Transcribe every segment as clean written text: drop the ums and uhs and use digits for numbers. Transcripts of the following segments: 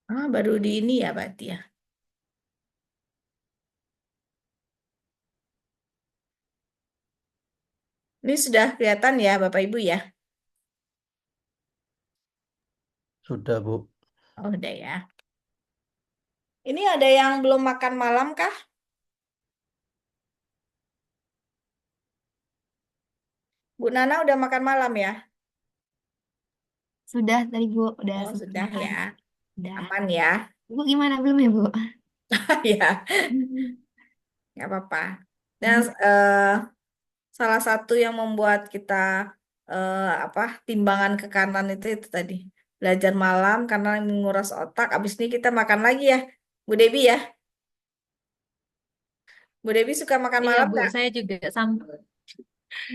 Ah, baru di ini ya berarti ya. Ini sudah kelihatan ya Bapak Ibu ya. Sudah, Bu. Oh, udah ya. Ini ada yang belum makan malam kah? Bu Nana udah makan malam ya? Sudah tadi Bu, udah Oh, sempat sudah makan. ya. Udah. Aman ya. Ibu gimana belum ya Bu? Ya, nggak apa-apa. Dan salah satu yang membuat kita apa timbangan ke kanan itu tadi belajar malam karena menguras otak. Abis ini kita makan lagi ya, Bu Debi ya. Bu Debi suka makan Iya malam Bu, nggak? saya juga sambil,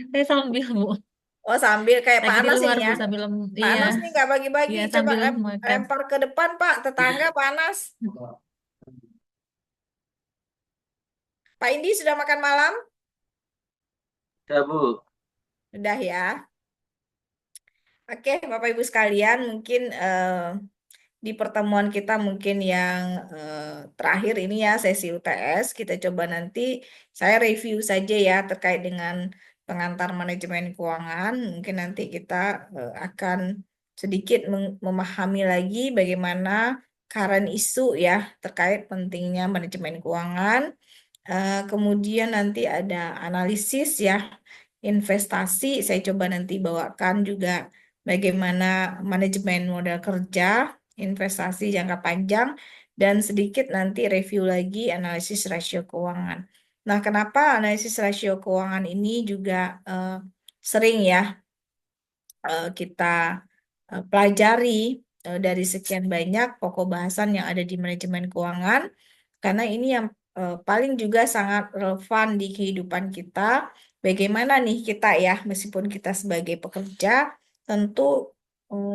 saya sambil Bu. Oh sambil kayak Pak Lagi di Anas ini luar ya. Bu sambil, Pak iya, Anas nih nggak bagi-bagi. iya Coba sambil makan. lempar ke depan Pak, tetangga Pak Anas. Pak Indi sudah makan malam? Ya, Bu. Sudah ya. Oke, Bapak Ibu sekalian, mungkin di pertemuan kita mungkin yang terakhir ini ya sesi UTS kita coba nanti saya review saja ya terkait dengan pengantar manajemen keuangan. Mungkin nanti kita akan sedikit memahami lagi bagaimana current isu ya terkait pentingnya manajemen keuangan. Kemudian nanti ada analisis ya investasi. Saya coba nanti bawakan juga bagaimana manajemen modal kerja, investasi jangka panjang, dan sedikit nanti review lagi analisis rasio keuangan. Nah, kenapa analisis rasio keuangan ini juga sering ya kita pelajari dari sekian banyak pokok bahasan yang ada di manajemen keuangan, karena ini yang paling juga sangat relevan di kehidupan kita. Bagaimana nih kita ya, meskipun kita sebagai pekerja, tentu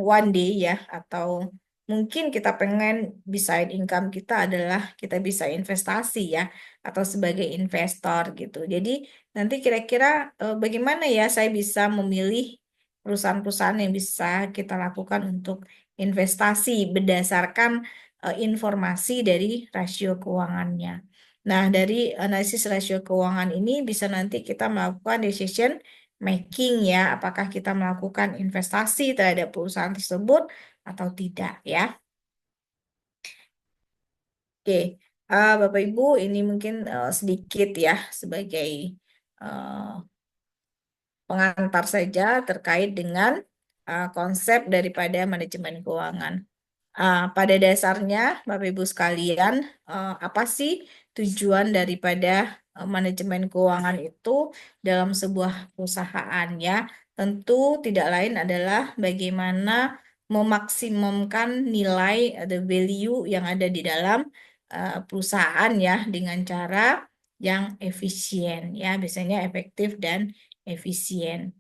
one day ya, atau mungkin kita pengen bisa income kita adalah kita bisa investasi ya, atau sebagai investor gitu. Jadi nanti kira-kira bagaimana ya saya bisa memilih perusahaan-perusahaan yang bisa kita lakukan untuk investasi berdasarkan informasi dari rasio keuangannya. Nah, dari analisis rasio keuangan ini bisa nanti kita melakukan decision making ya, apakah kita melakukan investasi terhadap perusahaan tersebut atau tidak ya. Oke, Bapak Ibu, ini mungkin sedikit ya sebagai eh, pengantar saja terkait dengan konsep daripada manajemen keuangan. Pada dasarnya, Bapak Ibu sekalian, apa sih tujuan daripada manajemen keuangan itu dalam sebuah perusahaan ya? Tentu tidak lain adalah bagaimana memaksimumkan nilai atau value yang ada di dalam perusahaan ya dengan cara yang efisien ya, biasanya efektif dan efisien.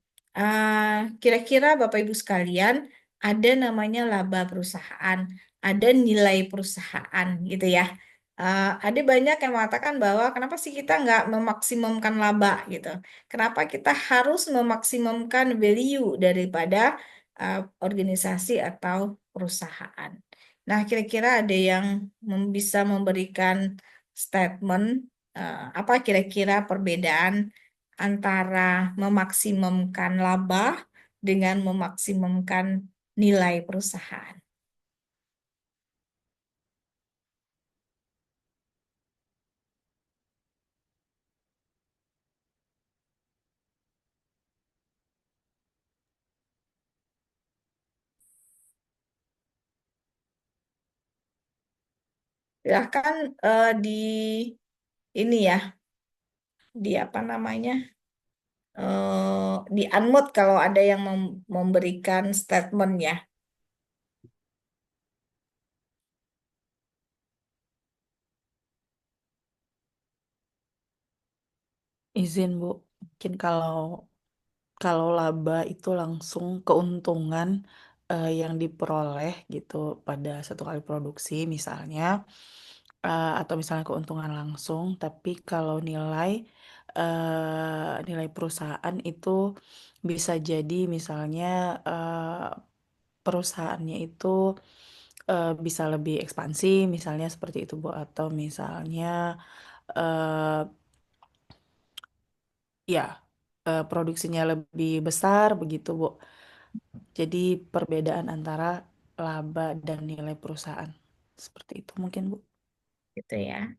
Kira-kira Bapak Ibu sekalian, ada namanya laba perusahaan, ada nilai perusahaan gitu ya. Ada banyak yang mengatakan bahwa kenapa sih kita nggak memaksimumkan laba gitu? Kenapa kita harus memaksimumkan value daripada organisasi atau perusahaan? Nah, kira-kira ada yang bisa memberikan statement apa kira-kira perbedaan antara memaksimumkan laba dengan memaksimumkan nilai perusahaan. Silahkan di ini ya, di apa namanya, di unmute kalau ada yang memberikan statement ya. Izin Bu, mungkin kalau kalau laba itu langsung keuntungan yang diperoleh gitu pada satu kali produksi misalnya, atau misalnya keuntungan langsung, tapi kalau nilai perusahaan itu bisa jadi misalnya perusahaannya itu bisa lebih ekspansi, misalnya seperti itu, Bu. Atau misalnya eh, ya produksinya lebih besar begitu, Bu. Jadi perbedaan antara laba dan nilai perusahaan. Seperti itu mungkin, Bu. Gitu ya.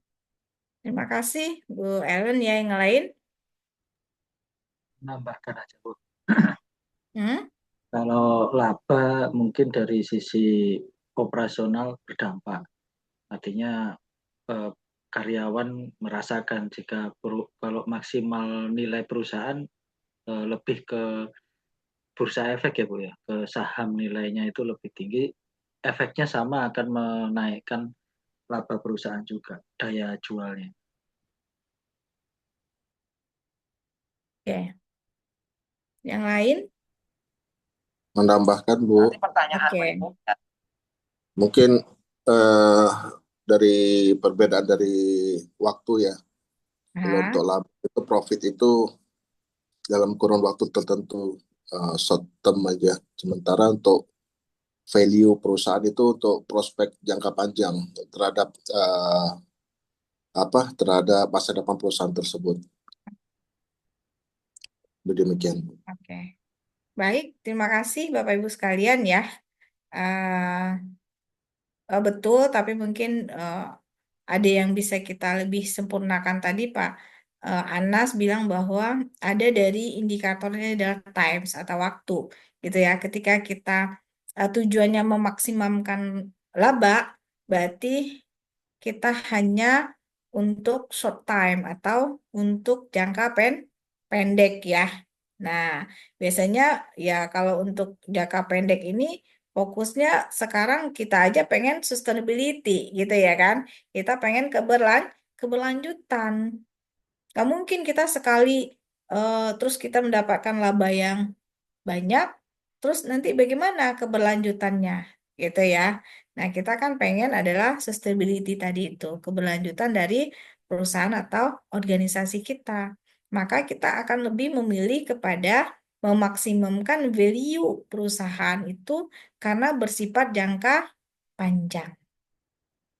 Terima kasih Bu Ellen ya, yang lain. Nambahkan aja, Bu. Hmm? Kalau laba mungkin dari sisi operasional berdampak. Artinya eh, karyawan merasakan jika kalau maksimal nilai perusahaan lebih ke bursa efek ya Bu ya, ke saham nilainya itu lebih tinggi, efeknya sama akan menaikkan laba perusahaan juga, daya jualnya. Oke. Yang lain? Menambahkan Bu, Nanti pertanyaan Oke. berikutnya. mungkin eh, dari perbedaan dari waktu ya. Kalau Nah, untuk laba itu profit itu dalam kurun waktu tertentu, short term aja. Sementara untuk value perusahaan itu untuk prospek jangka panjang terhadap terhadap masa depan perusahaan tersebut. Demikian. oke. Baik, terima kasih Bapak Ibu sekalian ya. Eh, betul, tapi mungkin ada yang bisa kita lebih sempurnakan tadi Pak Anas bilang bahwa ada dari indikatornya adalah times atau waktu gitu ya. Ketika kita tujuannya memaksimumkan laba, berarti kita hanya untuk short time atau untuk jangka pendek ya. Nah, biasanya ya kalau untuk jangka pendek ini fokusnya sekarang kita aja pengen sustainability gitu ya kan. Kita pengen keberlanjutan. Gak mungkin kita sekali terus kita mendapatkan laba yang banyak, terus nanti bagaimana keberlanjutannya gitu ya. Nah, kita kan pengen adalah sustainability tadi itu, keberlanjutan dari perusahaan atau organisasi kita. Maka kita akan lebih memilih kepada memaksimumkan value perusahaan itu karena bersifat jangka panjang,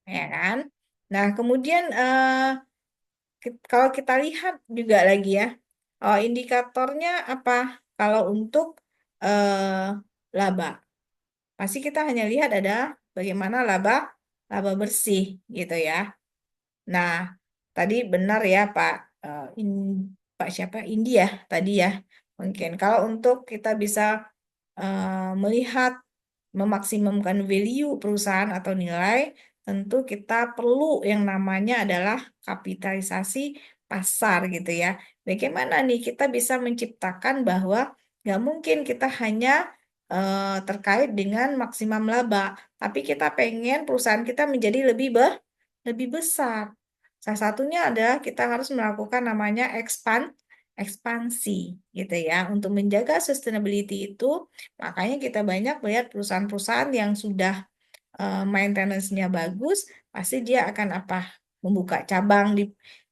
ya kan? Nah, kemudian kalau kita lihat juga lagi ya, indikatornya apa? Kalau untuk laba, pasti kita hanya lihat ada bagaimana laba bersih gitu ya. Nah, tadi benar ya Pak Pak siapa India tadi ya. Mungkin kalau untuk kita bisa melihat memaksimumkan value perusahaan atau nilai, tentu kita perlu yang namanya adalah kapitalisasi pasar gitu ya. Bagaimana nih kita bisa menciptakan bahwa nggak mungkin kita hanya terkait dengan maksimum laba, tapi kita pengen perusahaan kita menjadi lebih besar. Salah satunya adalah kita harus melakukan namanya ekspansi gitu ya. Untuk menjaga sustainability itu, makanya kita banyak melihat perusahaan-perusahaan yang sudah maintenance-nya bagus, pasti dia akan apa? Membuka cabang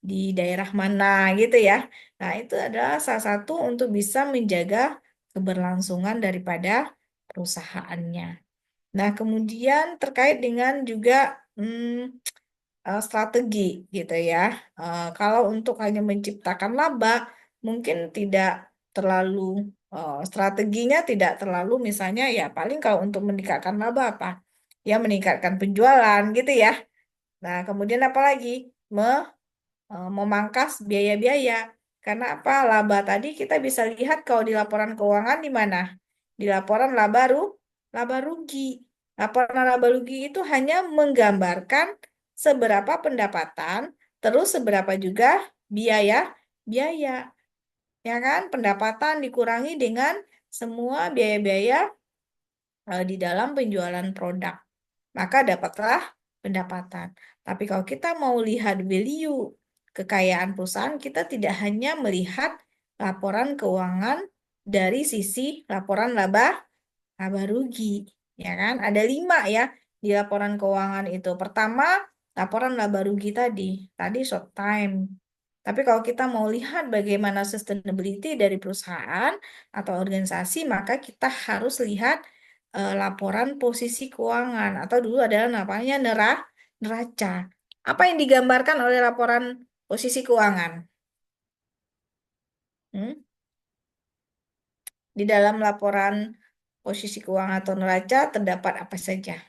di daerah mana gitu ya. Nah, itu adalah salah satu untuk bisa menjaga keberlangsungan daripada perusahaannya. Nah, kemudian terkait dengan juga strategi gitu ya. Kalau untuk hanya menciptakan laba, mungkin tidak terlalu strateginya tidak terlalu misalnya ya paling kalau untuk meningkatkan laba apa? Ya meningkatkan penjualan gitu ya. Nah, kemudian apa lagi? Memangkas biaya-biaya. Karena apa? Laba tadi kita bisa lihat kalau di laporan keuangan di mana? Di laporan laba rugi. Laporan laba rugi itu hanya menggambarkan seberapa pendapatan, terus seberapa juga biaya, biaya. Ya kan? Pendapatan dikurangi dengan semua biaya-biaya di dalam penjualan produk. Maka dapatlah pendapatan. Tapi kalau kita mau lihat value kekayaan perusahaan, kita tidak hanya melihat laporan keuangan dari sisi laporan laba rugi, ya kan? Ada 5 ya di laporan keuangan itu. Pertama, laporan laba rugi tadi short time. Tapi kalau kita mau lihat bagaimana sustainability dari perusahaan atau organisasi, maka kita harus lihat laporan posisi keuangan atau dulu adalah namanya neraca. Apa yang digambarkan oleh laporan posisi keuangan? Hmm? Di dalam laporan posisi keuangan atau neraca terdapat apa saja?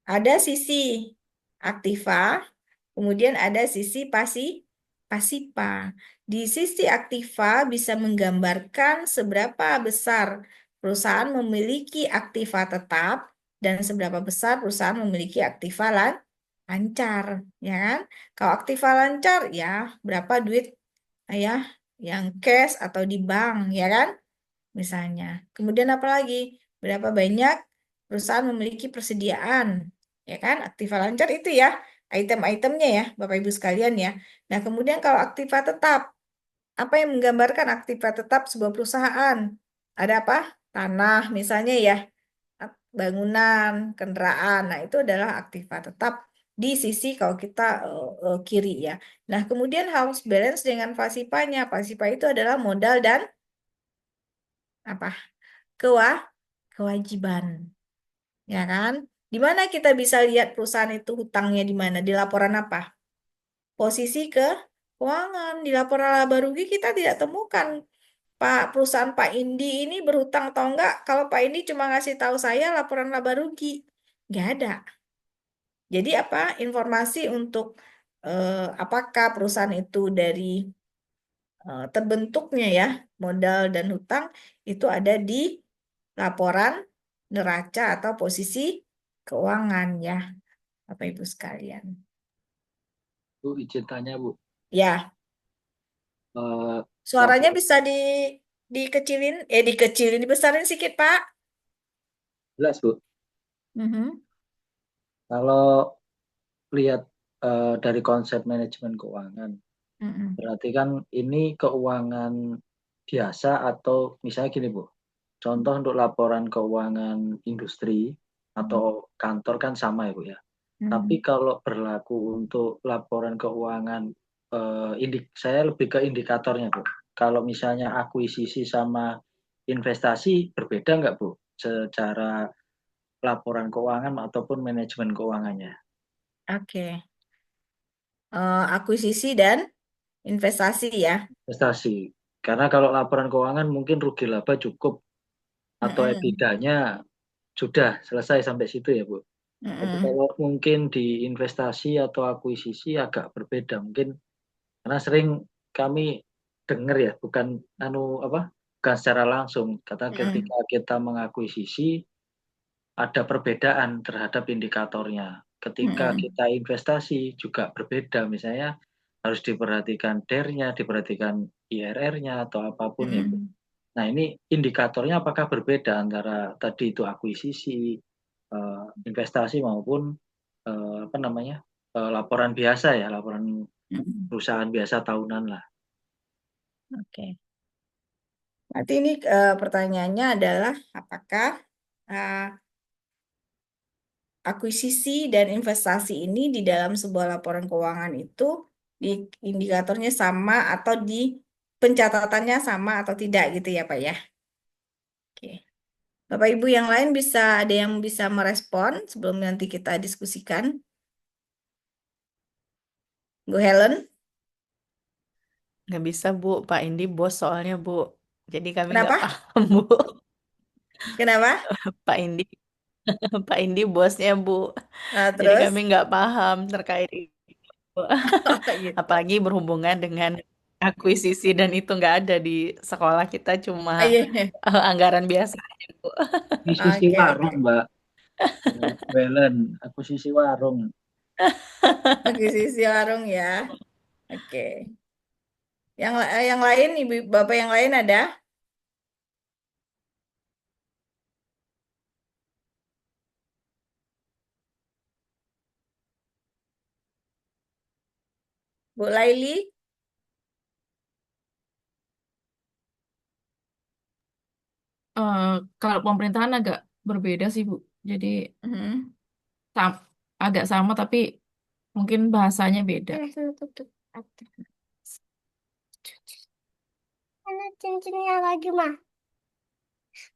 Ada sisi aktiva, kemudian ada sisi pasipa. Di sisi aktiva bisa menggambarkan seberapa besar perusahaan memiliki aktiva tetap dan seberapa besar perusahaan memiliki aktiva lancar, ya kan? Kalau aktiva lancar, ya berapa duit ya yang cash atau di bank, ya kan? Misalnya. Kemudian apa lagi? Berapa banyak perusahaan memiliki persediaan, ya kan? Aktiva lancar itu ya, item-itemnya ya, Bapak Ibu sekalian ya. Nah, kemudian kalau aktiva tetap, apa yang menggambarkan aktiva tetap sebuah perusahaan? Ada apa? Tanah misalnya ya, bangunan, kendaraan. Nah, itu adalah aktiva tetap di sisi kalau kita kiri ya. Nah, kemudian harus balance dengan pasipanya. Pasipa itu adalah modal dan apa? Kewa kewajiban, ya kan? Di mana kita bisa lihat perusahaan itu hutangnya di mana? Di laporan apa? Posisi keuangan. Di laporan laba rugi kita tidak temukan perusahaan Pak Indi ini berhutang atau enggak. Kalau Pak Indi cuma ngasih tahu saya laporan laba rugi, nggak ada. Jadi apa? Informasi untuk apakah perusahaan itu dari terbentuknya ya modal dan hutang itu ada di laporan neraca atau posisi keuangan ya, Bapak Ibu sekalian. Bu, izin tanya Bu, Ya, Eh, suaranya lapor bisa dikecilin, dikecilin, dibesarin sedikit, Pak. jelas Bu. Mhm. Kalau lihat dari konsep manajemen keuangan, Mhm. berarti kan ini keuangan biasa atau misalnya gini Bu, contoh untuk laporan keuangan industri atau kantor kan sama ya Bu ya. Tapi Mhm. kalau berlaku untuk laporan keuangan, saya lebih ke indikatornya Bu. Kalau misalnya akuisisi sama investasi berbeda nggak Bu? Secara laporan keuangan ataupun manajemen keuangannya. Oke. Akuisisi dan investasi ya. Investasi. Karena kalau laporan keuangan mungkin rugi laba cukup atau Mhm. EBITDA-nya sudah selesai sampai situ ya Bu. Tapi Mhm. kalau mungkin di investasi atau akuisisi agak berbeda mungkin karena sering kami dengar ya bukan bukan secara langsung kata Mhm. ketika kita mengakuisisi ada perbedaan terhadap indikatornya. Ketika Mhm. kita investasi juga berbeda misalnya harus diperhatikan DER-nya, diperhatikan IRR-nya atau apapun ya Bu. Mhm. Nah, ini indikatornya apakah berbeda antara tadi itu akuisisi, investasi maupun laporan biasa ya, laporan Mhm. perusahaan biasa tahunan lah. Oke. Nanti ini pertanyaannya adalah apakah uh, akuisisi dan investasi ini di dalam sebuah laporan keuangan itu di indikatornya sama atau di pencatatannya sama atau tidak gitu ya Pak ya. Oke. Bapak Ibu yang lain bisa ada yang bisa merespon sebelum nanti kita diskusikan. Bu Helen, Nggak bisa, Bu. Pak Indi bos soalnya, Bu. Jadi kami nggak kenapa? paham, Bu. Kenapa? Pak Indi, Pak Indi bosnya, Bu. Jadi kami Terus? nggak paham terkait itu. Gitu. Apalagi berhubungan dengan akuisisi dan itu nggak ada di sekolah kita, cuma Ah, iya, iya. anggaran biasa aja, Bu. Akuisisi Oke, warung, oke. Mbak. Belen, akuisisi warung. Akuisisi warung ya. Oke. Yang lain, Ibu Bapak yang lain ada? Bu Laili? Eh, Kalau pemerintahan agak berbeda sih, Bu. Jadi Mhm. sam- agak sama tapi mungkin bahasanya beda. Mana cincinnya lagi, Ma?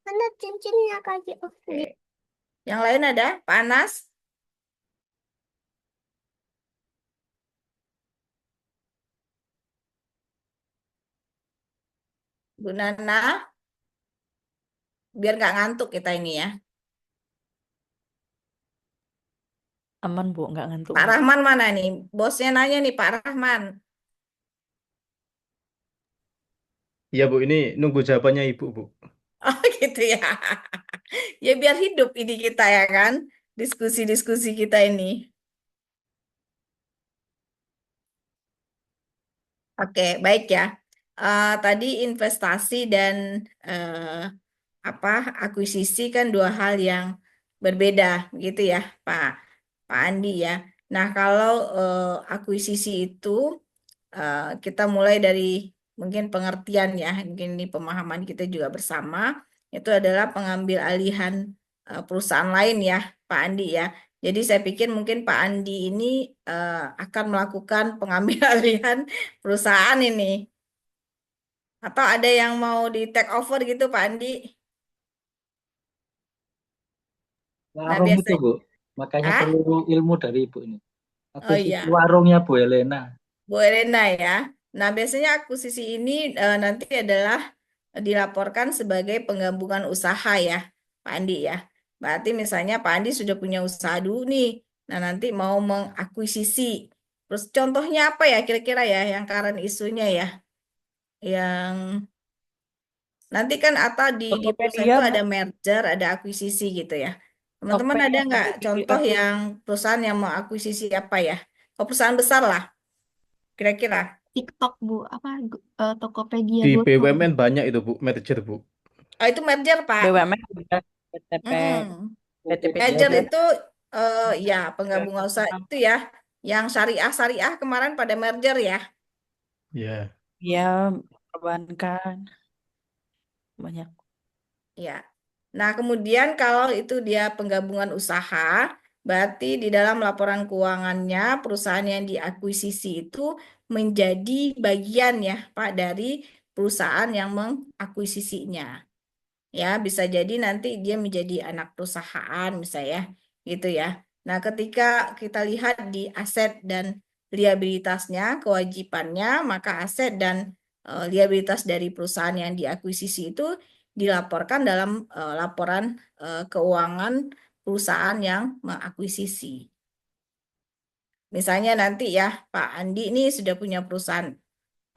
Mana cincinnya lagi? Oke. Yang lain ada? Pak Anas? Bu Nana? Biar nggak ngantuk kita ini ya. Aman Bu, nggak ngantuk Pak Bu. Rahman mana nih? Bosnya nanya nih Pak Rahman. Iya Bu, ini nunggu jawabannya Ibu Bu. Oh gitu ya. Ya biar hidup ini kita ya kan. Diskusi-diskusi kita ini. Oke, baik ya. Tadi investasi dan apa akuisisi kan dua hal yang berbeda, gitu ya, Pak Andi ya. Nah, kalau akuisisi itu kita mulai dari mungkin pengertian ya, mungkin ini pemahaman kita juga bersama, itu adalah pengambil alihan perusahaan lain ya, Pak Andi ya. Jadi saya pikir mungkin Pak Andi ini akan melakukan pengambil alihan perusahaan ini. Atau ada yang mau di take over gitu Pak Andi? Nah Warung itu, biasanya, Bu. Makanya ah? perlu ilmu dari Ibu ini. Oh Akuisisi iya, warungnya Bu Elena. Bu Elena ya. Nah biasanya akuisisi ini nanti adalah dilaporkan sebagai penggabungan usaha ya, Pak Andi ya. Berarti misalnya Pak Andi sudah punya usaha dulu nih. Nah nanti mau mengakuisisi. Terus contohnya apa ya kira-kira ya yang current isunya ya? Yang nanti kan atau di perusahaan Tokopedia itu Bu. ada merger, ada akuisisi gitu ya. Teman-teman Tokped ada yang nggak ada di contoh yang perusahaan yang mau akuisisi apa ya? Oh, perusahaan besar lah, kira-kira. TikTok Bu, apa Tokopedia Di Go.com. BUMN banyak itu Bu, merger Bu. Oh, itu merger, Pak. BUMN udah PTP, Mm-mm. PTPDA Merger udah. itu ya penggabungan usaha itu ya, yang syariah kemarin pada merger ya. Ya. Ya, perbankan banyak. Ya. Nah, kemudian kalau itu dia penggabungan usaha, berarti di dalam laporan keuangannya perusahaan yang diakuisisi itu menjadi bagian ya, Pak, dari perusahaan yang mengakuisisinya. Ya, bisa jadi nanti dia menjadi anak perusahaan misalnya gitu ya. Nah, ketika kita lihat di aset dan liabilitasnya, kewajibannya, maka aset dan liabilitas dari perusahaan yang diakuisisi itu dilaporkan dalam laporan keuangan perusahaan yang mengakuisisi. Misalnya nanti ya, Pak Andi ini sudah punya perusahaan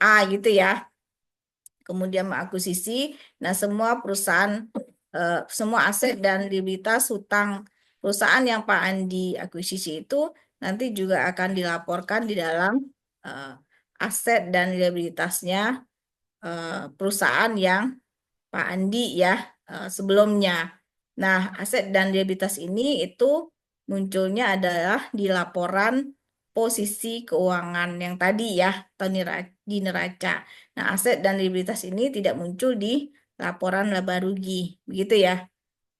A gitu ya, kemudian mengakuisisi. Nah, semua perusahaan, semua aset dan liabilitas hutang perusahaan yang Pak Andi akuisisi itu nanti juga akan dilaporkan di dalam aset dan liabilitasnya perusahaan yang Pak Andi ya sebelumnya. Nah, aset dan liabilitas ini itu munculnya adalah di laporan posisi keuangan yang tadi ya, atau di neraca. Nah, aset dan liabilitas ini tidak muncul di laporan laba rugi, begitu ya,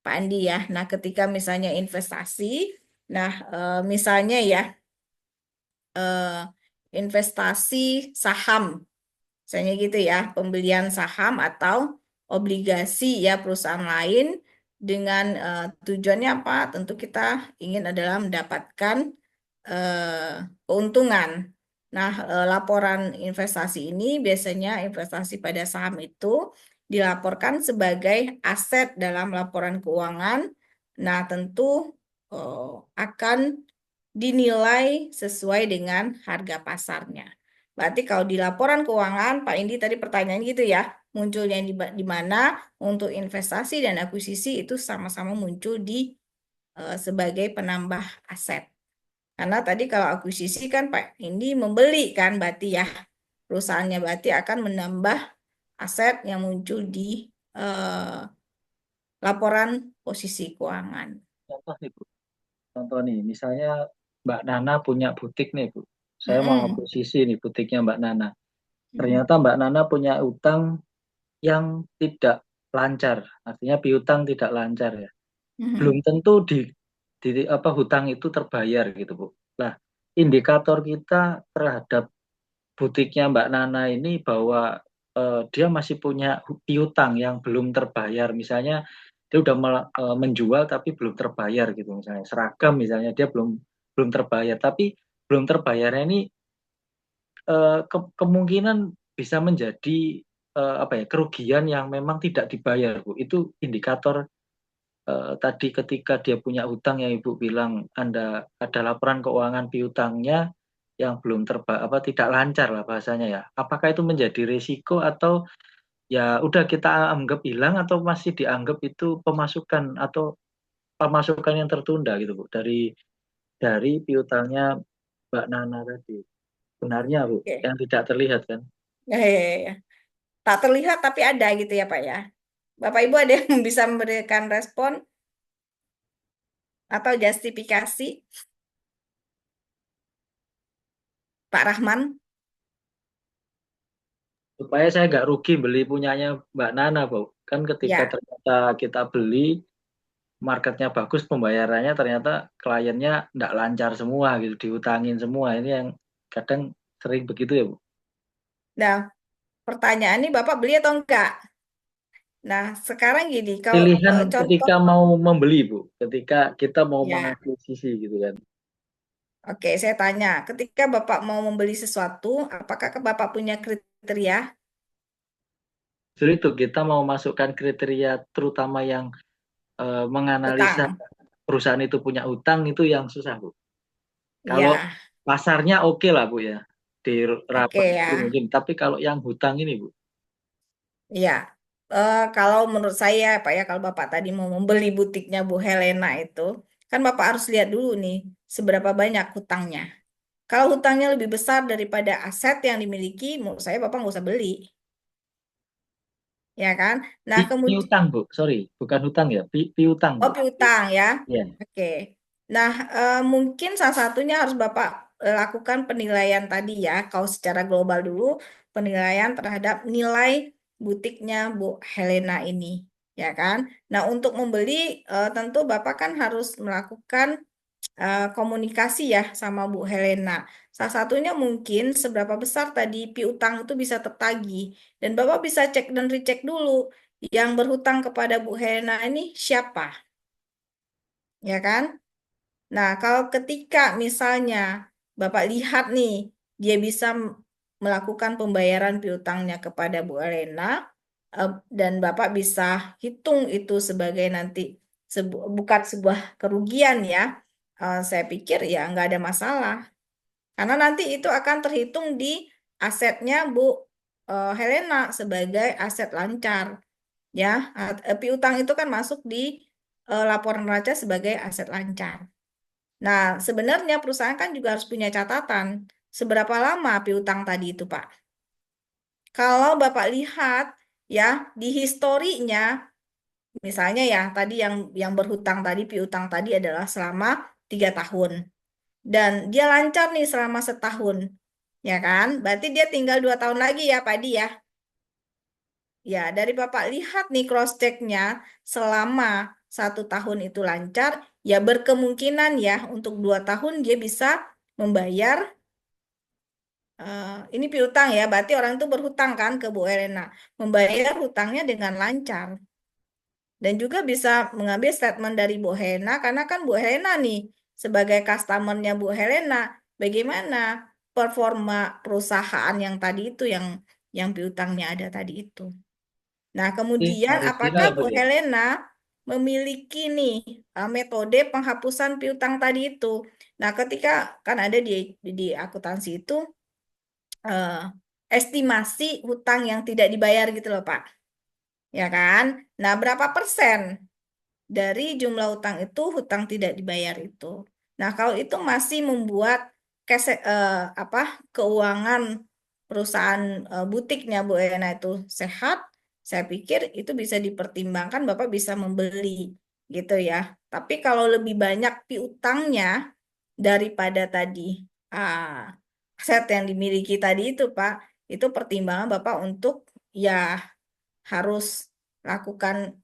Pak Andi ya. Nah, ketika misalnya investasi, nah misalnya ya investasi saham, misalnya gitu ya, pembelian saham atau obligasi ya perusahaan lain dengan tujuannya apa? Tentu kita ingin adalah mendapatkan keuntungan. Nah, laporan investasi ini biasanya investasi pada saham itu dilaporkan sebagai aset dalam laporan keuangan. Nah, tentu akan dinilai sesuai dengan harga pasarnya. Berarti kalau di laporan keuangan, Pak Indi tadi pertanyaan gitu ya, munculnya di mana untuk investasi dan akuisisi itu sama-sama muncul di sebagai penambah aset. Karena tadi kalau akuisisi kan Pak Indi membeli kan berarti ya perusahaannya berarti akan menambah aset yang muncul di laporan posisi keuangan. Contoh nih, Bu. Contoh nih, misalnya Mbak Nana punya butik nih, Bu. Saya mau akuisisi nih butiknya Mbak Nana. Ternyata Mbak Nana punya utang yang tidak lancar, artinya piutang tidak lancar ya. Belum tentu di apa hutang itu terbayar gitu, Bu. Nah, indikator kita terhadap butiknya Mbak Nana ini bahwa dia masih punya piutang yang belum terbayar. Misalnya dia udah menjual tapi belum terbayar gitu misalnya. Seragam misalnya dia belum terbayar, tapi belum terbayarnya ini kemungkinan bisa menjadi kerugian yang memang tidak dibayar, Bu. Itu indikator tadi ketika dia punya hutang yang Ibu bilang ada laporan keuangan piutangnya yang belum tidak lancar lah bahasanya ya. Apakah itu menjadi risiko atau ya udah kita anggap hilang atau masih dianggap itu pemasukan atau pemasukan yang tertunda gitu Bu dari piutangnya Mbak Nana tadi. Benarnya Bu, Oke. yang tidak terlihat kan? Ya, ya, ya, ya. Tak terlihat tapi ada gitu ya Pak ya. Bapak Ibu ada yang bisa memberikan respon atau justifikasi? Pak Rahman? Supaya saya nggak rugi beli punyanya Mbak Nana, Bu. Kan ketika Ya. ternyata kita beli, marketnya bagus, pembayarannya ternyata kliennya nggak lancar semua gitu, dihutangin semua. Ini yang kadang sering begitu ya, Bu. Nah, pertanyaan ini Bapak beli atau enggak? Nah, sekarang gini, kalau Pilihan contoh ketika mau membeli, Bu. Ketika kita mau ya, mengakuisisi gitu kan. oke, saya tanya, ketika Bapak mau membeli sesuatu, apakah Bapak punya kriteria Justru itu kita mau masukkan kriteria terutama yang menganalisa utang? perusahaan itu punya utang itu yang susah, Bu. Kalau Ya, pasarnya oke lah, Bu ya. Di oke rapat ya. itu mungkin. Tapi kalau yang hutang ini, Bu. Ya, kalau menurut saya, Pak ya, kalau Bapak tadi mau membeli butiknya Bu Helena itu, kan Bapak harus lihat dulu nih, seberapa banyak hutangnya. Kalau hutangnya lebih besar daripada aset yang dimiliki, menurut saya Bapak nggak usah beli, ya kan? Nah, kemudian, Piutang, Bu. Sorry, bukan hutang ya. Piutang, Bu. oh piutang ya, Iya. oke. Nah, mungkin salah satunya harus Bapak lakukan penilaian tadi ya, kalau secara global dulu, penilaian terhadap nilai butiknya Bu Helena ini, ya kan? Nah, untuk membeli tentu Bapak kan harus melakukan komunikasi ya sama Bu Helena. Salah satunya mungkin seberapa besar tadi piutang itu bisa tertagih. Dan Bapak bisa cek dan recheck dulu yang berhutang kepada Bu Helena ini siapa, ya kan? Nah, kalau ketika misalnya Bapak lihat nih, dia bisa melakukan pembayaran piutangnya kepada Bu Helena, dan Bapak bisa hitung itu sebagai nanti bukan sebuah kerugian ya. Saya pikir ya nggak ada masalah. Karena nanti itu akan terhitung di asetnya Bu Helena sebagai aset lancar. Ya, piutang itu kan masuk di laporan neraca sebagai aset lancar. Nah, sebenarnya perusahaan kan juga harus punya catatan seberapa lama piutang tadi itu, Pak. Kalau Bapak lihat ya di historinya, misalnya ya tadi yang berhutang tadi piutang tadi adalah selama 3 tahun dan dia lancar nih selama setahun, ya kan? Berarti dia tinggal 2 tahun lagi ya, Pak Di ya. Ya, dari Bapak lihat nih cross-check-nya selama 1 tahun itu lancar, ya berkemungkinan ya untuk 2 tahun dia bisa membayar ini piutang ya, berarti orang itu berhutang kan ke Bu Elena, membayar hutangnya dengan lancar. Dan juga bisa mengambil statement dari Bu Helena, karena kan Bu Helena nih sebagai customernya Bu Helena, bagaimana performa perusahaan yang tadi itu yang piutangnya ada tadi itu. Nah, Ini kemudian harus apakah viral, Bu Bu ya. Helena memiliki nih metode penghapusan piutang tadi itu? Nah, ketika kan ada di akuntansi itu eh, estimasi hutang yang tidak dibayar gitu loh, Pak. Ya kan? Nah, berapa persen dari jumlah hutang itu hutang tidak dibayar itu? Nah, kalau itu masih membuat apa keuangan perusahaan butiknya Bu Ena itu sehat, saya pikir itu bisa dipertimbangkan Bapak bisa membeli gitu ya. Tapi kalau lebih banyak piutangnya daripada tadi ah, aset yang dimiliki tadi itu Pak, itu pertimbangan Bapak untuk ya harus lakukan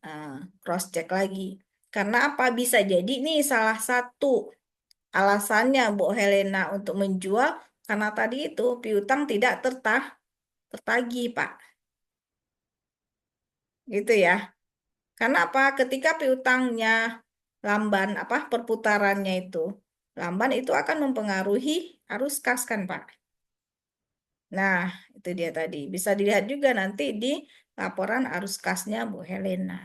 cross check lagi. Karena apa bisa jadi nih salah satu alasannya Bu Helena untuk menjual karena tadi itu piutang tidak tertagih, Pak. gitu ya. Karena apa? Ketika piutangnya lamban, apa perputarannya itu lamban, itu akan mempengaruhi arus kas kan, Pak. Nah, itu dia tadi. Bisa dilihat juga nanti di laporan arus kasnya Bu Helena.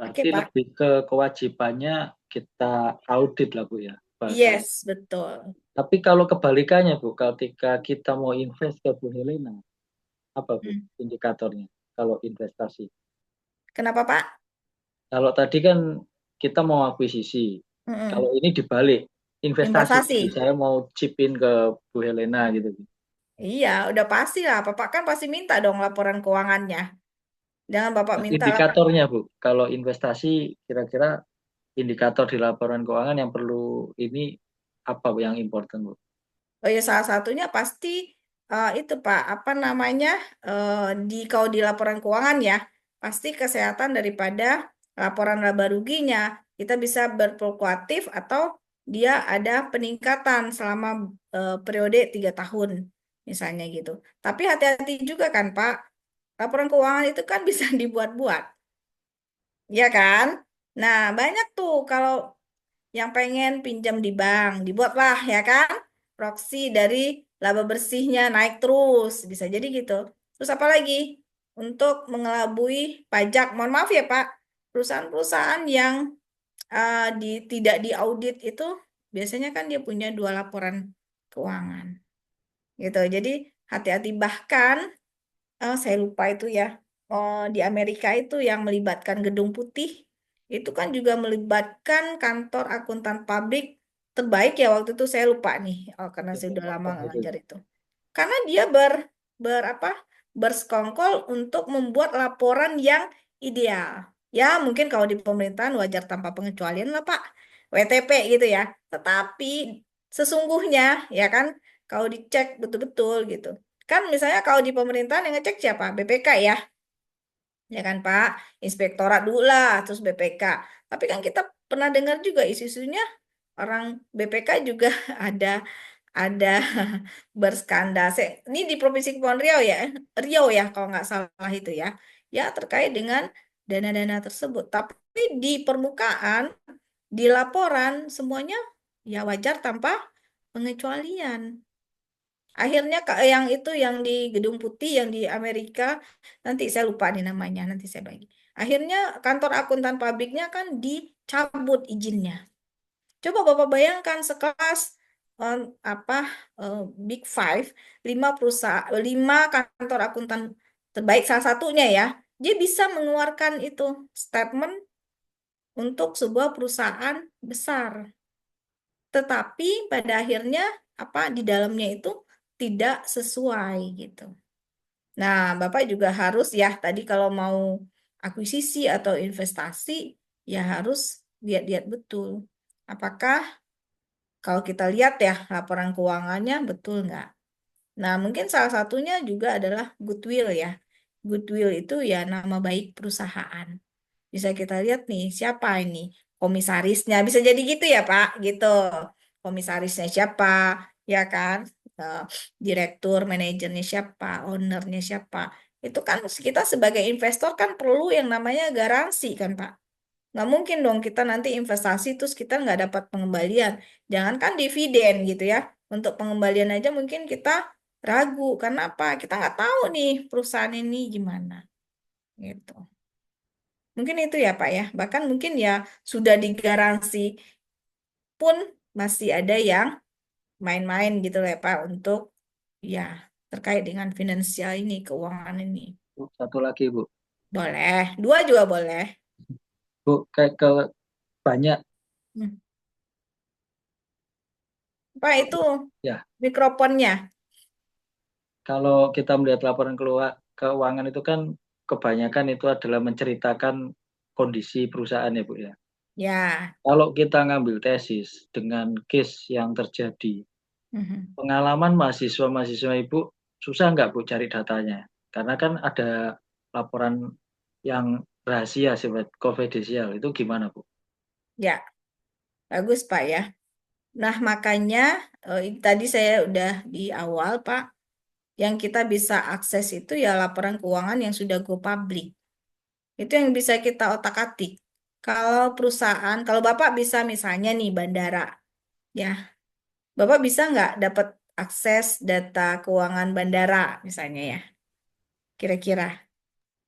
Oke, Berarti Pak. lebih ke kewajibannya kita audit lah Bu ya, bahasa. Yes, betul. Tapi kalau kebalikannya Bu, ketika kita mau invest ke Bu Helena, apa Bu Hmm. indikatornya kalau investasi? Kenapa, Pak? Kalau tadi kan kita mau akuisisi, kalau Mm-mm. ini dibalik, investasi. Investasi. Saya mau chipin ke Bu Helena gitu. Iya, udah pasti lah. Bapak kan pasti minta dong laporan keuangannya. Jangan Bapak minta laporan. Indikatornya Bu, kalau investasi kira-kira indikator di laporan keuangan yang perlu ini apa Bu yang important Bu? Oh ya, salah satunya pasti itu Pak, apa namanya, kalau di laporan keuangan ya, pasti kesehatan daripada laporan laba ruginya. Kita bisa berfluktuatif atau dia ada peningkatan selama periode 3 tahun, misalnya gitu. Tapi hati-hati juga kan Pak, laporan keuangan itu kan bisa dibuat-buat, ya kan? Nah, banyak tuh kalau yang pengen pinjam di bank, dibuatlah ya kan, proksi dari laba bersihnya naik terus, bisa jadi gitu. Terus apa lagi? Untuk mengelabui pajak, mohon maaf ya Pak, perusahaan-perusahaan yang tidak diaudit itu biasanya kan dia punya 2 laporan keuangan, gitu. Jadi hati-hati, bahkan saya lupa itu ya. Di Amerika itu yang melibatkan Gedung Putih, itu kan juga melibatkan kantor akuntan publik terbaik ya waktu itu, saya lupa nih. Oh, karena saya Itu udah lama apa nggak itu? ngajar itu. Karena dia berapa bersekongkol untuk membuat laporan yang ideal. Ya, mungkin kalau di pemerintahan wajar tanpa pengecualian lah, Pak. WTP gitu ya. Tetapi sesungguhnya ya kan, kalau dicek betul-betul gitu. Kan misalnya kalau di pemerintahan yang ngecek siapa? BPK ya. Ya kan, Pak? Inspektorat dulu lah, terus BPK. Tapi kan kita pernah dengar juga isu-isunya orang BPK juga ada ada berskandal. Ini di Provinsi Kepulauan Riau ya, Riau ya kalau nggak salah itu ya. Ya terkait dengan dana-dana tersebut. Tapi di permukaan, di laporan semuanya ya wajar tanpa pengecualian. Akhirnya yang itu yang di Gedung Putih yang di Amerika, nanti saya lupa nih namanya, nanti saya bagi. Akhirnya kantor akuntan pabriknya kan dicabut izinnya. Coba Bapak bayangkan sekelas eh, apa Big Five, 5 kantor akuntan terbaik salah satunya ya, dia bisa mengeluarkan itu statement untuk sebuah perusahaan besar. Tetapi pada akhirnya apa di dalamnya itu tidak sesuai gitu. Nah, Bapak juga harus ya tadi kalau mau akuisisi atau investasi ya harus lihat-lihat betul. Apakah kalau kita lihat ya laporan keuangannya betul nggak? Nah, mungkin salah satunya juga adalah goodwill ya. Goodwill itu ya nama baik perusahaan. Bisa kita lihat nih siapa ini komisarisnya. Bisa jadi gitu ya Pak, gitu. Komisarisnya siapa, ya kan? Eh, Direktur, manajernya siapa, ownernya siapa. Itu kan kita sebagai investor kan perlu yang namanya garansi kan Pak. Nggak mungkin dong kita nanti investasi terus kita nggak dapat pengembalian. Jangankan dividen gitu ya. Untuk pengembalian aja mungkin kita ragu. Karena apa? Kita nggak tahu nih perusahaan ini gimana. Gitu. Mungkin itu ya Pak ya. Bahkan mungkin ya sudah digaransi pun masih ada yang main-main gitu lah ya Pak. Untuk ya terkait dengan finansial ini, keuangan ini. Satu lagi Bu. Boleh. 2 juga boleh. Bu, kayak ke banyak Hmm. Pak itu ya. mikrofonnya. Kalau kita melihat laporan keuangan itu kan kebanyakan itu adalah menceritakan kondisi perusahaan ya Bu ya. Ya. Kalau kita ngambil tesis dengan case yang terjadi, Mhm. pengalaman mahasiswa-mahasiswa Ibu susah nggak Bu cari datanya? Karena kan ada laporan yang rahasia sifat konfidensial itu gimana Bu? Ya, bagus Pak ya. Nah, makanya tadi saya udah di awal, Pak, yang kita bisa akses itu ya laporan keuangan yang sudah go public. Itu yang bisa kita otak-atik. Kalau perusahaan, kalau Bapak bisa misalnya nih bandara, ya, Bapak bisa nggak dapat akses data keuangan bandara misalnya ya, kira-kira.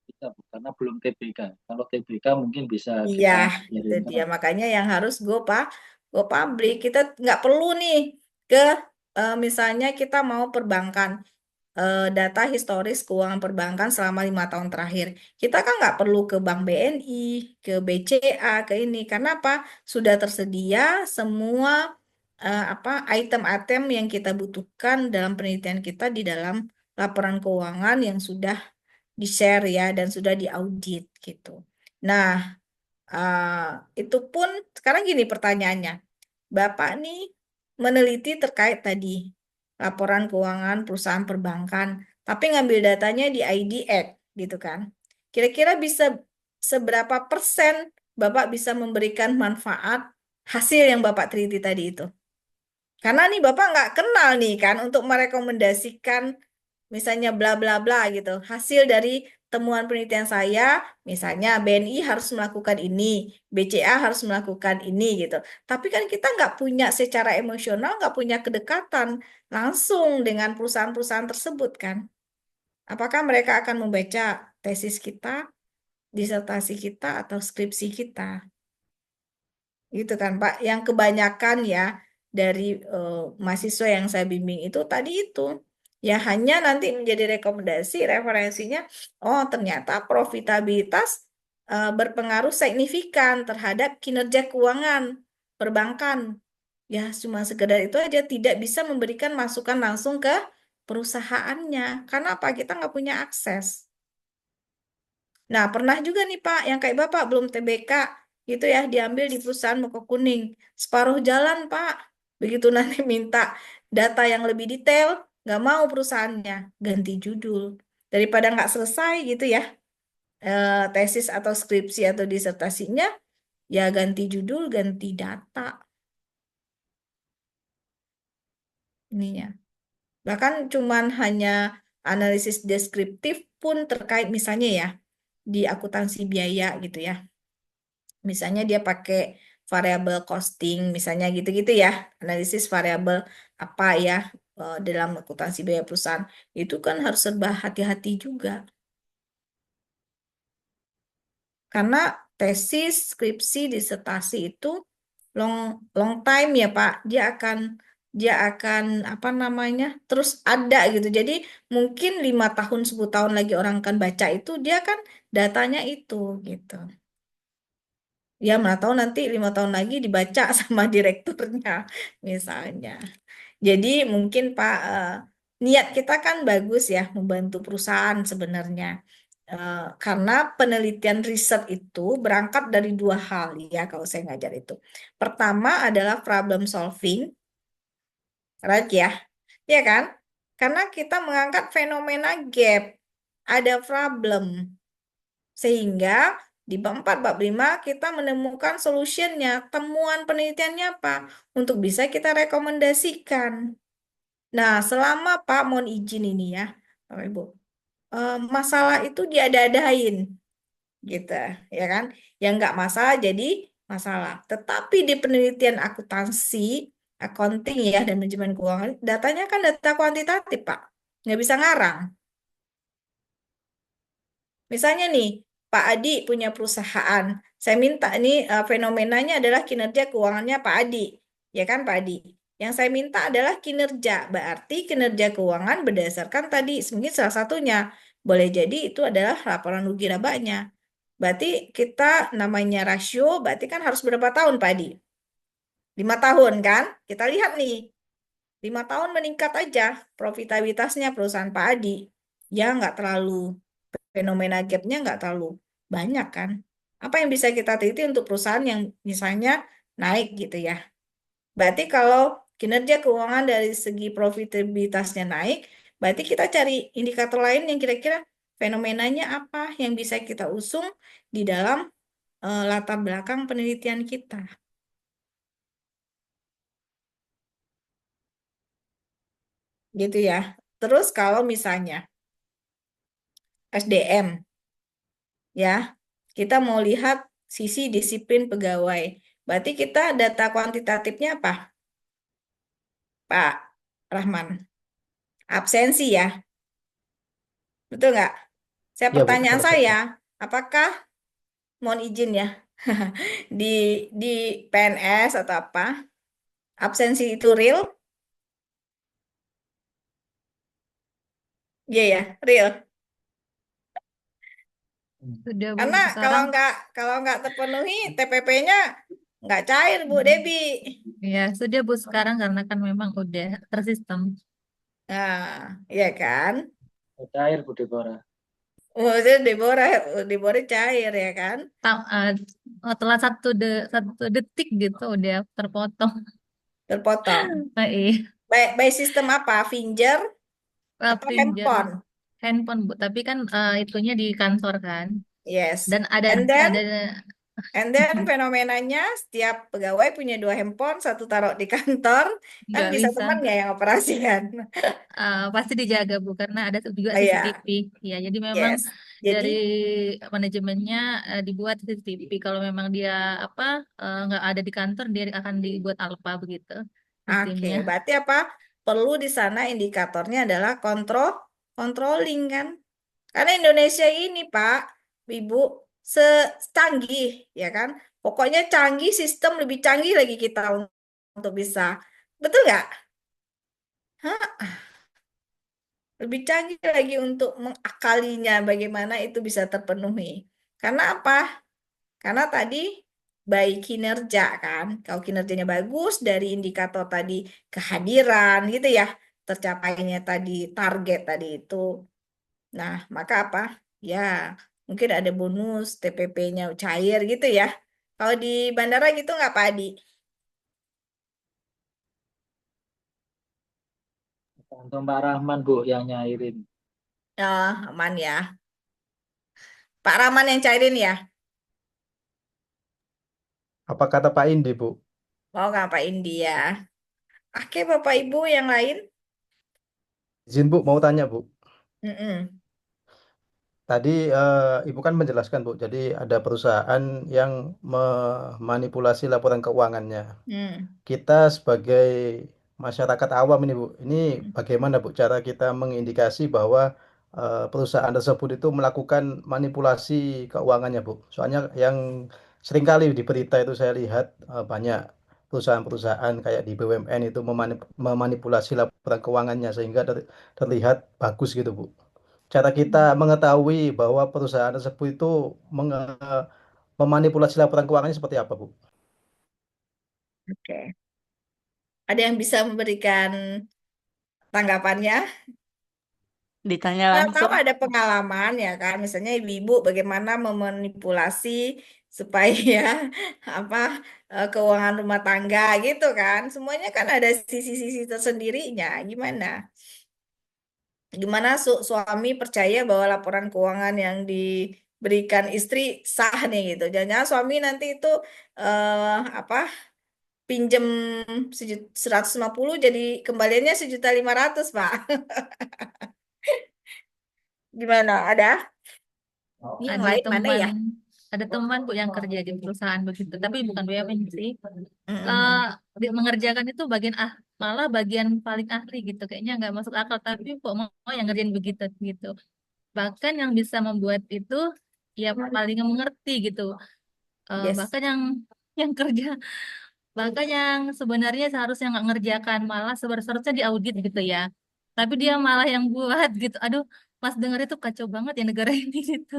Kita karena belum TBK. Kalau TBK mungkin bisa Iya, kita akses dari itu dia. internet. Makanya yang harus go public. Kita nggak perlu nih ke misalnya kita mau perbankan data historis keuangan perbankan selama 5 tahun terakhir. Kita kan nggak perlu ke Bank BNI, ke BCA, ke ini. Karena apa? Sudah tersedia semua apa item-item yang kita butuhkan dalam penelitian kita di dalam laporan keuangan yang sudah di-share ya dan sudah diaudit gitu. Nah, itu pun sekarang gini pertanyaannya. Bapak nih meneliti terkait tadi laporan keuangan perusahaan perbankan, tapi ngambil datanya di IDX gitu kan. Kira-kira bisa seberapa persen Bapak bisa memberikan manfaat hasil yang Bapak teliti tadi itu? Karena nih Bapak nggak kenal nih kan untuk merekomendasikan misalnya bla bla bla gitu. Hasil dari temuan penelitian saya, misalnya BNI harus melakukan ini, BCA harus melakukan ini gitu. Tapi kan kita nggak punya secara emosional, nggak punya kedekatan langsung dengan perusahaan-perusahaan tersebut kan. Apakah mereka akan membaca tesis kita, disertasi kita, atau skripsi kita? Gitu kan Pak. Yang kebanyakan ya dari mahasiswa yang saya bimbing itu tadi itu. Ya hanya nanti menjadi rekomendasi referensinya, oh ternyata profitabilitas berpengaruh signifikan terhadap kinerja keuangan perbankan. Ya cuma sekedar itu aja, tidak bisa memberikan masukan langsung ke perusahaannya. Karena apa? Kita nggak punya akses. Nah, pernah juga nih Pak, yang kayak Bapak belum TBK, gitu ya, diambil di perusahaan Moko Kuning. Separuh jalan Pak, begitu nanti minta data yang lebih detail, nggak mau perusahaannya, ganti judul. Daripada nggak selesai gitu ya, tesis atau skripsi atau disertasinya, ya ganti judul, ganti data ininya. Bahkan cuman hanya analisis deskriptif pun terkait misalnya ya, di akuntansi biaya gitu ya. Misalnya dia pakai variabel costing, misalnya gitu-gitu ya, analisis variabel apa ya dalam akuntansi biaya perusahaan. Itu kan harus serba hati-hati juga. Karena tesis, skripsi, disertasi itu long long time ya Pak. Dia akan apa namanya terus ada gitu. Jadi mungkin 5 tahun 10 tahun lagi orang akan baca itu dia kan datanya itu gitu. Ya, mana tahu nanti 5 tahun lagi dibaca sama direkturnya, misalnya. Jadi mungkin Pak, niat kita kan bagus ya, membantu perusahaan sebenarnya. Karena penelitian riset itu berangkat dari dua hal ya, kalau saya ngajar itu. Pertama adalah problem solving, right ya, ya kan? Karena kita mengangkat fenomena gap, ada problem. Sehingga di bab 4, bab 5 kita menemukan solutionnya, temuan penelitiannya apa, untuk bisa kita rekomendasikan. Nah, selama Pak mohon izin ini ya, Bapak Ibu, masalah itu diada-adain, gitu, ya kan? Yang nggak masalah jadi masalah. Tetapi di penelitian akuntansi, accounting ya, dan manajemen keuangan, datanya kan data kuantitatif, Pak. Nggak bisa ngarang. Misalnya nih, Pak Adi punya perusahaan. Saya minta ini fenomenanya adalah kinerja keuangannya Pak Adi. Ya kan Pak Adi? Yang saya minta adalah kinerja. Berarti kinerja keuangan berdasarkan tadi, mungkin salah satunya. Boleh jadi itu adalah laporan rugi labanya. Berarti kita namanya rasio, berarti kan harus berapa tahun Pak Adi? 5 tahun kan? Kita lihat nih, 5 tahun meningkat aja profitabilitasnya perusahaan Pak Adi. Ya nggak terlalu fenomena gapnya nggak terlalu banyak kan. Apa yang bisa kita teliti untuk perusahaan yang misalnya naik gitu ya. Berarti kalau kinerja keuangan dari segi profitabilitasnya naik, berarti kita cari indikator lain yang kira-kira fenomenanya apa yang bisa kita usung di dalam latar belakang penelitian kita. gitu ya. Terus kalau misalnya SDM ya, kita mau lihat sisi disiplin pegawai. Berarti kita data kuantitatifnya apa, Pak Rahman? Absensi ya, betul nggak? Iya Bu, Pertanyaan salah saya, satu. apakah mohon izin ya, di di PNS atau apa, absensi itu real? Iya ya, real. Sudah Bu, Karena sekarang kalau nggak terpenuhi TPP-nya nggak cair Bu Debi. ya sudah Bu sekarang karena kan memang udah tersistem. Nah, iya kan? Cair Bu Deborah. Oh, itu Deborah cair ya kan? Setelah satu detik gitu udah terpotong. Terpotong. Iya, By sistem apa? Finger atau Finger handphone? handphone Bu, tapi kan itunya di kantor kan. Yes. Dan ada And then ada fenomenanya setiap pegawai punya dua handphone, satu taruh di kantor, kan nggak bisa bisa. teman nggak yang operasikan? Pasti dijaga Bu karena ada juga Oh ya, CCTV. Ya, jadi memang yes. dari Jadi, manajemennya dibuat CCTV. Kalau memang dia apa nggak ada di kantor, dia akan dibuat alpa begitu oke, sistemnya. berarti apa? Perlu di sana indikatornya adalah controlling kan? Karena Indonesia ini, Pak, Ibu, secanggih, ya kan? Pokoknya canggih, sistem lebih canggih lagi kita untuk bisa. Betul nggak? Hah? Lebih canggih lagi untuk mengakalinya bagaimana itu bisa terpenuhi. Karena apa? Karena tadi baik kinerja kan. Kalau kinerjanya bagus dari indikator tadi kehadiran gitu ya, tercapainya tadi target tadi itu. Nah, maka apa? Ya, mungkin ada bonus TPP-nya cair gitu ya. Kalau di bandara gitu nggak, Pak Adi? Untuk Mbak Rahman Bu yang nyairin. Oh, aman ya. Pak Rahman yang cairin ya? Apa kata Pak Indi Bu? Mau ngapain dia? Oke, Bapak Ibu yang lain. Izin Bu, mau tanya Bu. Mm-mm. Tadi Ibu kan menjelaskan Bu, jadi ada perusahaan yang memanipulasi laporan keuangannya. Hmm. Kita sebagai masyarakat awam ini Bu, ini bagaimana Bu cara kita mengindikasi bahwa perusahaan tersebut itu melakukan manipulasi keuangannya Bu? Soalnya yang seringkali di berita itu saya lihat banyak perusahaan-perusahaan kayak di BUMN itu memanipulasi laporan keuangannya sehingga terlihat bagus gitu Bu. Cara kita mengetahui bahwa perusahaan tersebut itu memanipulasi laporan keuangannya seperti apa Bu? Oke. Ada yang bisa memberikan tanggapannya? Ditanya Nah, tahu langsung. ada pengalaman ya kan, misalnya ibu-ibu bagaimana memanipulasi supaya apa keuangan rumah tangga gitu kan. Semuanya kan ada sisi-sisi tersendirinya. Gimana? Gimana suami percaya bahwa laporan keuangan yang diberikan istri sah nih gitu. Jangan-jangan suami nanti itu apa pinjem 150 jadi kembaliannya 1.500.000 Pak. Gimana? Ada? Yang Ada lain mana teman ya? ada teman Bu yang kerja di perusahaan begitu, tapi bukan BUMN sih. Mm-mm. Dia mengerjakan itu malah bagian paling ahli gitu, kayaknya nggak masuk akal, tapi kok mau yang ngerjain begitu gitu. Bahkan yang bisa membuat itu ya paling mengerti gitu. Yes. Bahkan yang kerja, bahkan yang sebenarnya seharusnya nggak ngerjakan, malah seharusnya diaudit gitu ya. Tapi dia malah yang buat gitu. Aduh, pas denger itu kacau banget ya negara ini gitu.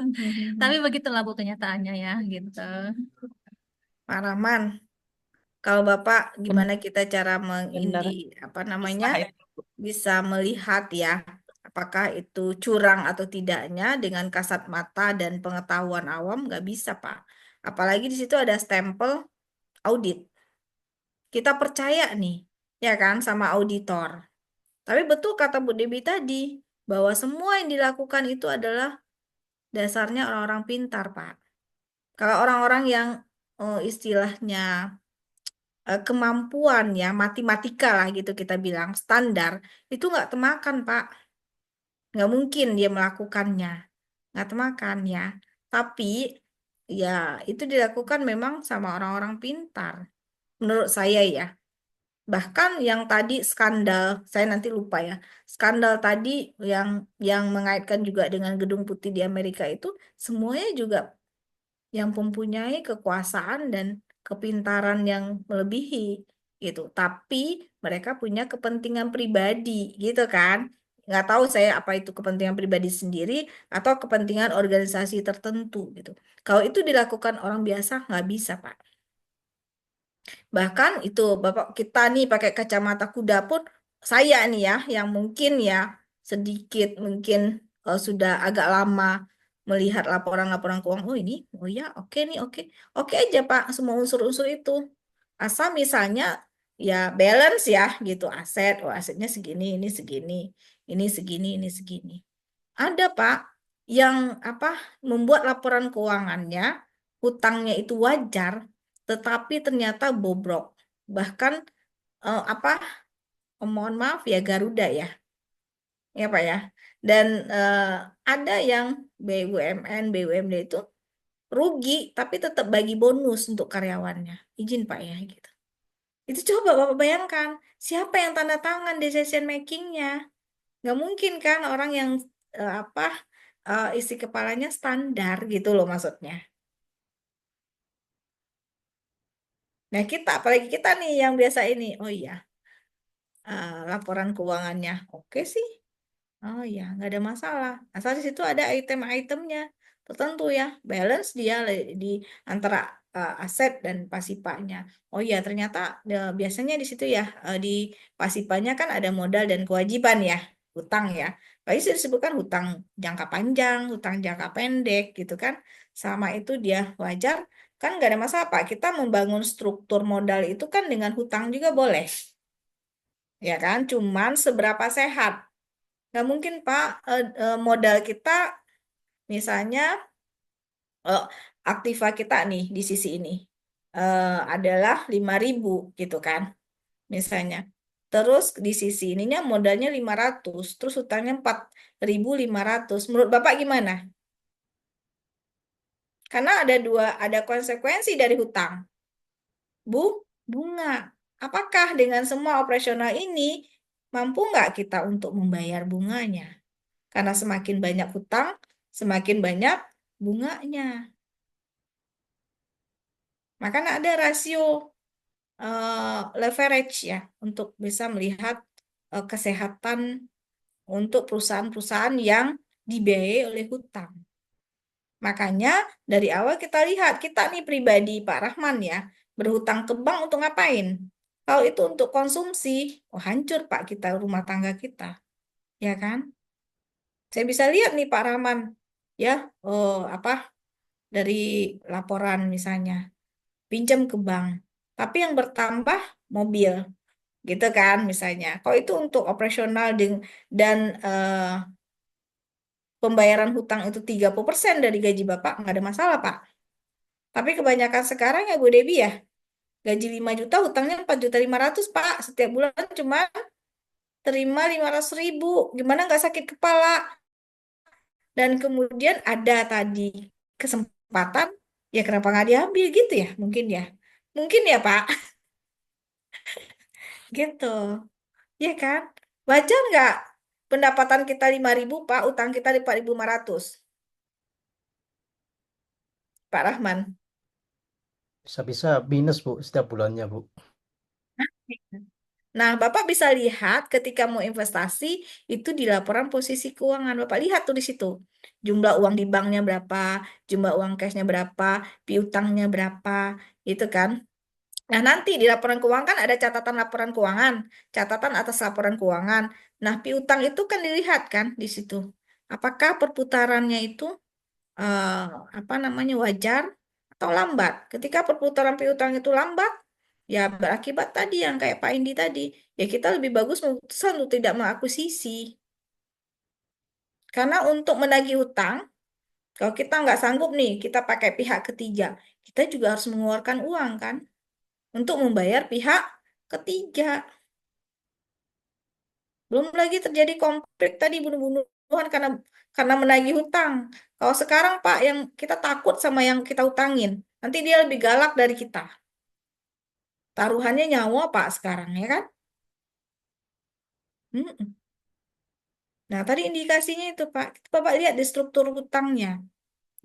Tapi begitulah Bu kenyataannya ya gitu. Pak Rahman, kalau Bapak Ben- gimana kita cara Bener, apa namanya susah itu. bisa melihat ya apakah itu curang atau tidaknya dengan kasat mata dan pengetahuan awam nggak bisa Pak. Apalagi di situ ada stempel audit. Kita percaya nih, ya kan, sama auditor. Tapi betul kata Bu Debi tadi bahwa semua yang dilakukan itu adalah dasarnya orang-orang pintar Pak. Kalau orang-orang yang istilahnya kemampuan ya matematika lah gitu kita bilang standar itu nggak temakan Pak, nggak mungkin dia melakukannya, nggak temakan ya. Tapi ya itu dilakukan memang sama orang-orang pintar, menurut saya ya. Bahkan yang tadi skandal, saya nanti lupa ya, skandal tadi yang mengaitkan juga dengan Gedung Putih di Amerika itu semuanya juga yang mempunyai kekuasaan dan kepintaran yang melebihi gitu. Tapi mereka punya kepentingan pribadi gitu kan. Nggak tahu saya apa itu kepentingan pribadi sendiri atau kepentingan organisasi tertentu gitu. Kalau itu dilakukan orang biasa nggak bisa, Pak. Bahkan itu Bapak kita nih pakai kacamata kuda pun saya nih ya yang mungkin ya sedikit mungkin sudah agak lama melihat laporan-laporan keuangan. Oh ini, oh ya, oke nih, oke. Oke aja Pak, semua unsur-unsur itu. Asal misalnya ya balance ya gitu aset, oh asetnya segini, ini segini, ini segini, ini segini. Ada Pak yang apa membuat laporan keuangannya hutangnya itu wajar, tetapi ternyata bobrok. Bahkan apa mohon maaf ya Garuda ya Pak ya. Dan ada yang BUMN, BUMD itu rugi tapi tetap bagi bonus untuk karyawannya. Izin Pak ya gitu. Itu coba Bapak bayangkan, siapa yang tanda tangan decision making-nya? Nggak mungkin kan orang yang apa isi kepalanya standar gitu loh maksudnya. Nah kita, apalagi kita nih yang biasa ini, oh iya, laporan keuangannya oke sih. Oh iya, nggak ada masalah. Asal di situ ada item-itemnya tertentu ya, balance dia di antara aset dan pasipanya. Oh iya, ternyata biasanya di situ ya di pasipanya kan ada modal dan kewajiban ya, hutang ya. Lalu disebutkan hutang jangka panjang, hutang jangka pendek gitu kan. Sama itu dia wajar, kan nggak ada masalah Pak. Kita membangun struktur modal itu kan dengan hutang juga boleh, ya kan? Cuman seberapa sehat? Nggak mungkin, Pak, modal kita misalnya eh, aktiva kita nih di sisi ini adalah 5.000 gitu kan, misalnya. Terus di sisi ininya modalnya 500, terus hutangnya 4.500. Menurut Bapak gimana? Karena ada konsekuensi dari hutang. Bunga. Apakah dengan semua operasional ini mampu nggak kita untuk membayar bunganya? Karena semakin banyak hutang, semakin banyak bunganya. Maka ada rasio leverage ya untuk bisa melihat kesehatan untuk perusahaan-perusahaan yang dibiayai oleh hutang. Makanya dari awal kita lihat, kita nih pribadi Pak Rahman ya, berhutang ke bank untuk ngapain? Kalau itu untuk konsumsi, oh hancur Pak kita rumah tangga kita, ya kan? Saya bisa lihat nih Pak Rahman, ya, oh apa dari laporan misalnya pinjam ke bank, tapi yang bertambah mobil, gitu kan misalnya. Kalau itu untuk operasional dan pembayaran hutang itu 30% dari gaji Bapak, nggak ada masalah, Pak. Tapi kebanyakan sekarang ya Bu Debi ya, gaji 5 juta, hutangnya 4.500.000, Pak. Setiap bulan cuma terima 500.000. Gimana nggak sakit kepala? Dan kemudian ada tadi kesempatan, ya kenapa nggak diambil gitu ya? Mungkin ya. Mungkin ya, Pak. Gitu. Ya kan? Wajar nggak pendapatan kita 5.000, Pak, utang kita 4.500, Pak Rahman? Bisa-bisa minus, Bu, setiap bulannya, Bu. Nah, Bapak bisa lihat ketika mau investasi itu di laporan posisi keuangan. Bapak lihat tuh di situ. Jumlah uang di banknya berapa, jumlah uang cashnya berapa, piutangnya berapa, itu kan. Nah, nanti di laporan keuangan kan ada catatan laporan keuangan, catatan atas laporan keuangan. Nah, piutang itu kan dilihat kan di situ. Apakah perputarannya itu eh, apa namanya wajar atau lambat? Ketika perputaran piutang itu lambat, ya berakibat tadi yang kayak Pak Indi tadi, ya kita lebih bagus memutuskan untuk tidak mengakuisisi. Karena untuk menagih hutang, kalau kita nggak sanggup nih, kita pakai pihak ketiga, kita juga harus mengeluarkan uang kan untuk membayar pihak ketiga. Belum lagi terjadi konflik tadi bunuh-bunuhan karena menagih hutang. Kalau sekarang Pak yang kita takut sama yang kita utangin, nanti dia lebih galak dari kita. Taruhannya nyawa Pak sekarang ya kan? Mm-mm. Nah, tadi indikasinya itu Pak. Bapak lihat di struktur hutangnya.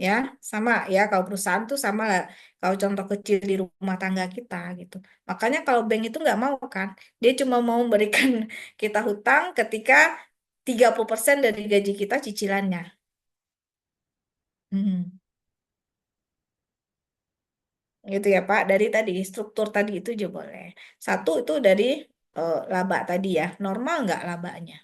Ya, sama ya kalau perusahaan tuh sama lah. Kalau contoh kecil di rumah tangga kita gitu. Makanya kalau bank itu nggak mau kan. Dia cuma mau memberikan kita hutang ketika 30% dari gaji kita cicilannya. Hmm. Gitu ya Pak. Dari tadi struktur tadi itu juga boleh. Satu itu dari laba tadi ya. Normal nggak labanya?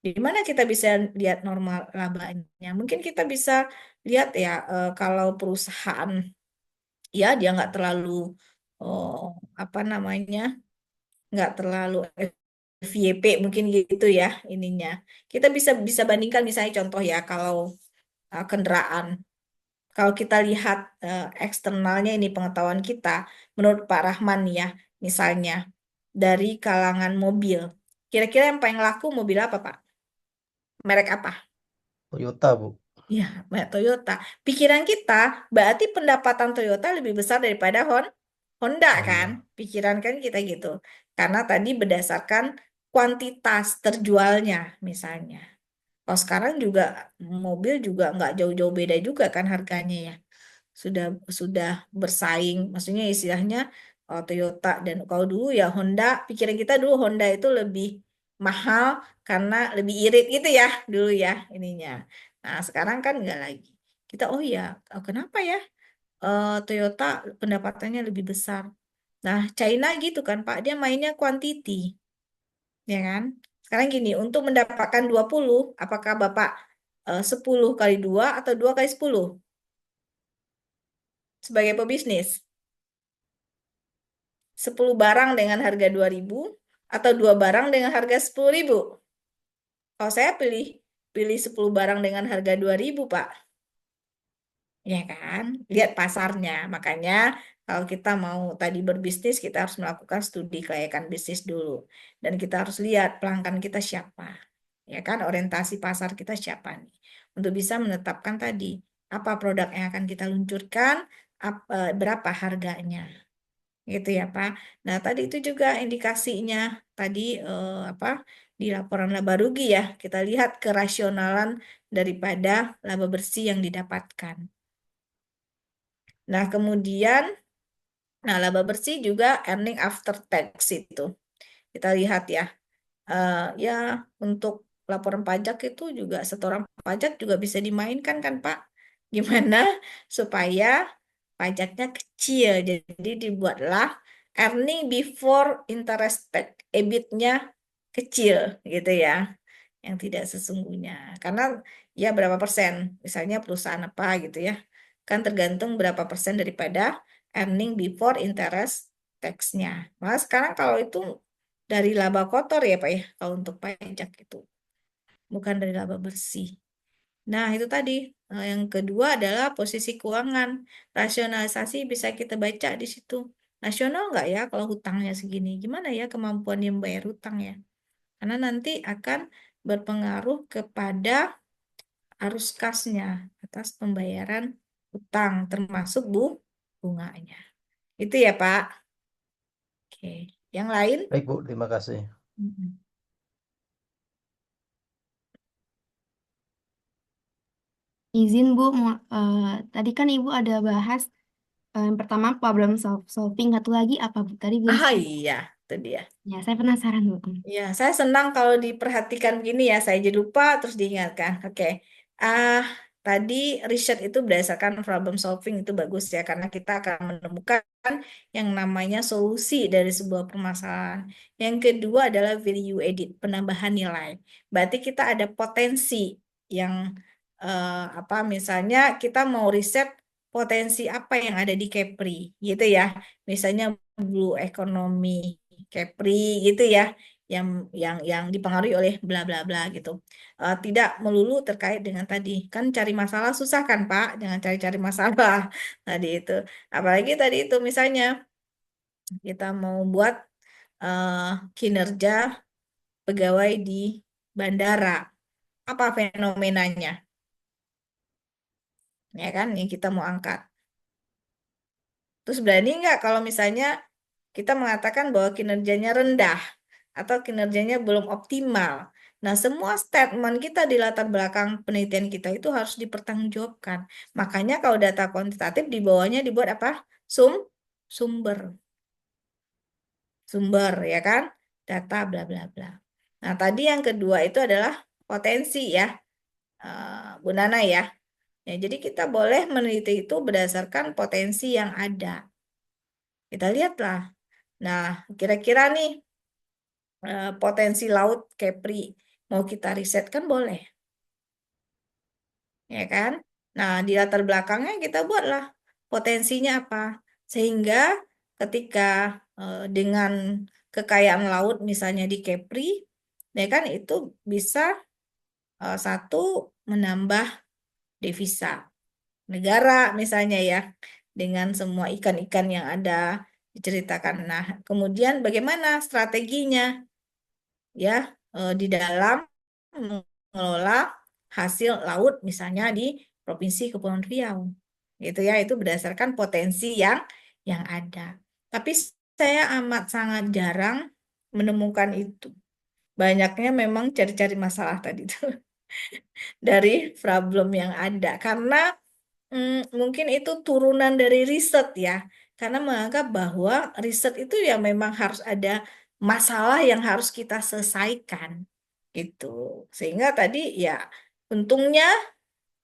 Di mana kita bisa lihat normal labanya? Mungkin kita bisa lihat ya kalau perusahaan ya dia nggak terlalu oh, apa namanya nggak terlalu FYP mungkin gitu ya ininya. Kita bisa bisa bandingkan misalnya contoh ya kalau kendaraan. Kalau kita lihat eksternalnya ini pengetahuan kita, menurut Pak Rahman nih ya, misalnya dari kalangan mobil, kira-kira yang paling laku mobil apa Pak? Merek apa? Toyota, Bu. Ya, merek Toyota. Pikiran kita berarti pendapatan Toyota lebih besar daripada Honda kan? Honda. Pikiran kan kita gitu. Karena tadi berdasarkan kuantitas terjualnya misalnya. Kalau sekarang juga mobil juga nggak jauh-jauh beda juga kan harganya ya. sudah sudah bersaing. Maksudnya istilahnya Toyota dan kalau dulu ya Honda, pikiran kita dulu Honda itu lebih mahal karena lebih irit gitu ya dulu ya ininya. Nah, sekarang kan enggak lagi. Kita oh ya, kenapa ya Toyota pendapatannya lebih besar. Nah, China gitu kan Pak, dia mainnya quantity, ya kan? Sekarang gini, untuk mendapatkan 20, apakah Bapak 10 kali 2 atau 2 kali 10 sebagai pebisnis? 10 barang dengan harga 2.000 atau 2 barang dengan harga 10.000? Kalau saya pilih pilih 10 barang dengan harga 2.000, Pak. Ya kan? Lihat pasarnya. Makanya kalau kita mau tadi berbisnis, kita harus melakukan studi kelayakan bisnis dulu. Dan kita harus lihat pelanggan kita siapa. Ya kan? Orientasi pasar kita siapa nih. Untuk bisa menetapkan tadi apa produk yang akan kita luncurkan, berapa harganya. Gitu ya Pak. Nah tadi itu juga indikasinya tadi apa di laporan laba rugi ya kita lihat kerasionalan daripada laba bersih yang didapatkan. Nah kemudian nah laba bersih juga earning after tax itu kita lihat ya. Ya untuk laporan pajak itu juga setoran pajak juga bisa dimainkan kan Pak. Gimana supaya pajaknya kecil. Jadi dibuatlah earning before interest tax, EBIT-nya kecil gitu ya, yang tidak sesungguhnya. Karena ya berapa persen, misalnya perusahaan apa gitu ya, kan tergantung berapa persen daripada earning before interest tax-nya. Malah sekarang kalau itu dari laba kotor ya Pak ya, kalau untuk pajak itu, bukan dari laba bersih. Nah, itu tadi. Yang kedua adalah posisi keuangan. Rasionalisasi bisa kita baca di situ. Nasional nggak ya kalau hutangnya segini? Gimana ya kemampuan dia membayar hutang ya? Karena nanti akan berpengaruh kepada arus kasnya atas pembayaran hutang, termasuk bunganya. Itu ya, Pak. Oke. Yang lain? Baik, Bu. Terima kasih. Mm-mm. Izin Bu, tadi kan Ibu ada bahas yang pertama problem solving, satu lagi apa Bu? Tadi belum Ah sempat. iya, itu dia. Ya, saya penasaran Bu. Ya, saya senang kalau diperhatikan begini ya. Saya jadi lupa terus diingatkan. Oke. Ah, tadi riset itu berdasarkan problem solving itu bagus ya karena kita akan menemukan yang namanya solusi dari sebuah permasalahan. Yang kedua adalah value added, penambahan nilai. Berarti kita ada potensi yang apa misalnya kita mau riset potensi apa yang ada di Kepri gitu ya. Misalnya blue economy Kepri gitu ya. yang dipengaruhi oleh bla bla bla gitu. Tidak melulu terkait dengan tadi. Kan cari masalah susah kan, Pak? Jangan cari-cari masalah tadi itu. Apalagi tadi itu misalnya kita mau buat eh, kinerja pegawai di bandara. Apa fenomenanya? Ya kan, yang kita mau angkat. Terus berani nggak kalau misalnya kita mengatakan bahwa kinerjanya rendah atau kinerjanya belum optimal. Nah, semua statement kita di latar belakang penelitian kita itu harus dipertanggungjawabkan. Makanya kalau data kuantitatif di bawahnya dibuat apa? Sumber. Sumber, ya kan? Data bla bla bla. Nah, tadi yang kedua itu adalah potensi ya, Bu Nana ya. Ya, jadi kita boleh meneliti itu berdasarkan potensi yang ada. Kita lihatlah. Nah, kira-kira nih potensi laut Kepri mau kita riset kan boleh, ya kan? Nah, di latar belakangnya kita buatlah potensinya apa, sehingga ketika dengan kekayaan laut misalnya di Kepri, ya kan itu bisa satu menambah devisa negara misalnya ya, dengan semua ikan-ikan yang ada diceritakan. Nah, kemudian bagaimana strateginya ya di dalam mengelola hasil laut misalnya di Provinsi Kepulauan Riau. Gitu ya, itu berdasarkan potensi yang ada. Tapi saya amat sangat jarang menemukan itu. Banyaknya memang cari-cari masalah tadi itu dari problem yang ada karena mungkin itu turunan dari riset ya. Karena menganggap bahwa riset itu ya memang harus ada masalah yang harus kita selesaikan gitu. Sehingga tadi ya untungnya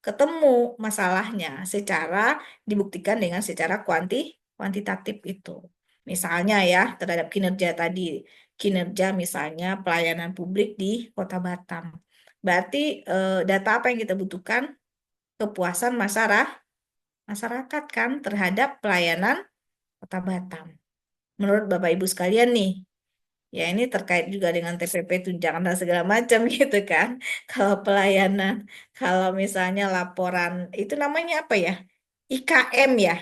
ketemu masalahnya secara dibuktikan dengan secara kuantitatif itu. Misalnya ya terhadap kinerja tadi, kinerja misalnya pelayanan publik di Kota Batam. Berarti data apa yang kita butuhkan? Kepuasan masyarakat kan terhadap pelayanan Kota Batam. Menurut Bapak Ibu sekalian nih, ya ini terkait juga dengan TPP tunjangan dan segala macam gitu kan. Kalau pelayanan, kalau misalnya laporan, itu namanya apa ya? IKM ya,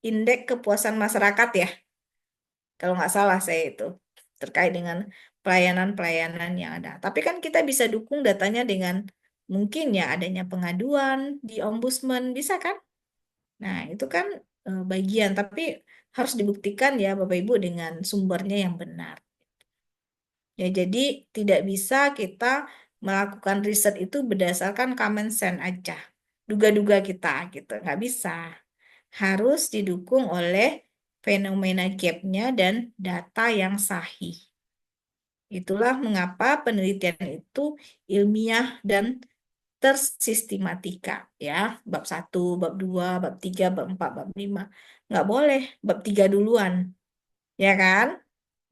Indeks Kepuasan Masyarakat ya. Kalau nggak salah saya itu. Terkait dengan pelayanan-pelayanan yang ada. Tapi kan kita bisa dukung datanya dengan mungkin ya adanya pengaduan di Ombudsman, bisa kan? Nah, itu kan bagian, tapi harus dibuktikan ya Bapak Ibu dengan sumbernya yang benar. Ya, jadi tidak bisa kita melakukan riset itu berdasarkan common sense aja. Duga-duga kita gitu, nggak bisa. Harus didukung oleh fenomena gap-nya dan data yang sahih. Itulah mengapa penelitian itu ilmiah dan tersistematika ya. Bab 1, bab 2, bab 3, bab 4, bab 5. Nggak boleh bab 3 duluan. Ya kan?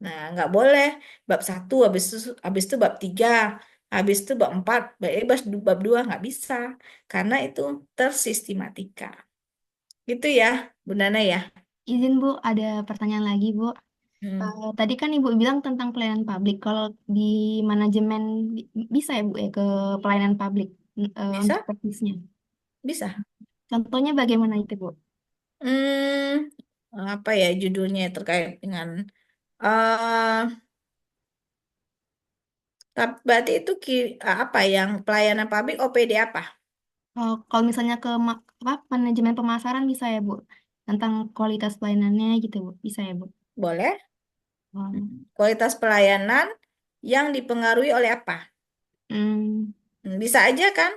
Nah, nggak boleh bab 1, habis itu bab 3, habis itu bab 4, bab 2 nggak bisa. Karena itu tersistematika. Gitu ya, Bu Nana ya. Izin Bu, ada pertanyaan lagi Bu. Hmm. Tadi kan Ibu bilang tentang pelayanan publik. Kalau di manajemen bisa ya Bu ya ke pelayanan publik untuk Bisa? teknisnya. Bisa. Contohnya bagaimana itu Bu? Apa ya judulnya terkait dengan eh berarti itu apa yang pelayanan publik OPD apa? Kalau misalnya ke apa, manajemen pemasaran bisa ya Bu? Tentang kualitas pelayanannya gitu Bu. Bisa ya Bu? Boleh. Oh. Kualitas pelayanan yang dipengaruhi oleh apa? Hmm. Bisa aja kan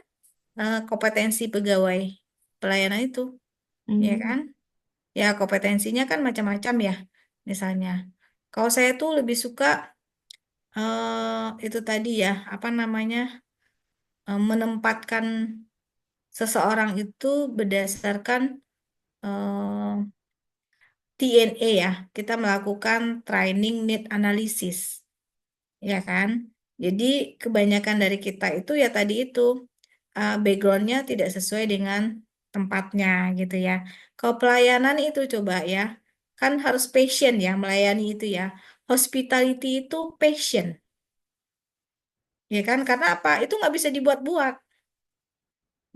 kompetensi pegawai pelayanan itu, ya Hmm. kan? Ya kompetensinya kan macam-macam ya. Misalnya, kalau saya tuh lebih suka itu tadi ya, apa namanya, menempatkan seseorang itu berdasarkan TNA ya. Kita melakukan training need analysis, ya kan? Jadi kebanyakan dari kita itu ya tadi itu backgroundnya tidak sesuai dengan tempatnya gitu ya. Kalau pelayanan itu coba ya, kan harus passion ya melayani itu ya. Hospitality itu passion. Ya kan? Karena apa? Itu nggak bisa dibuat-buat.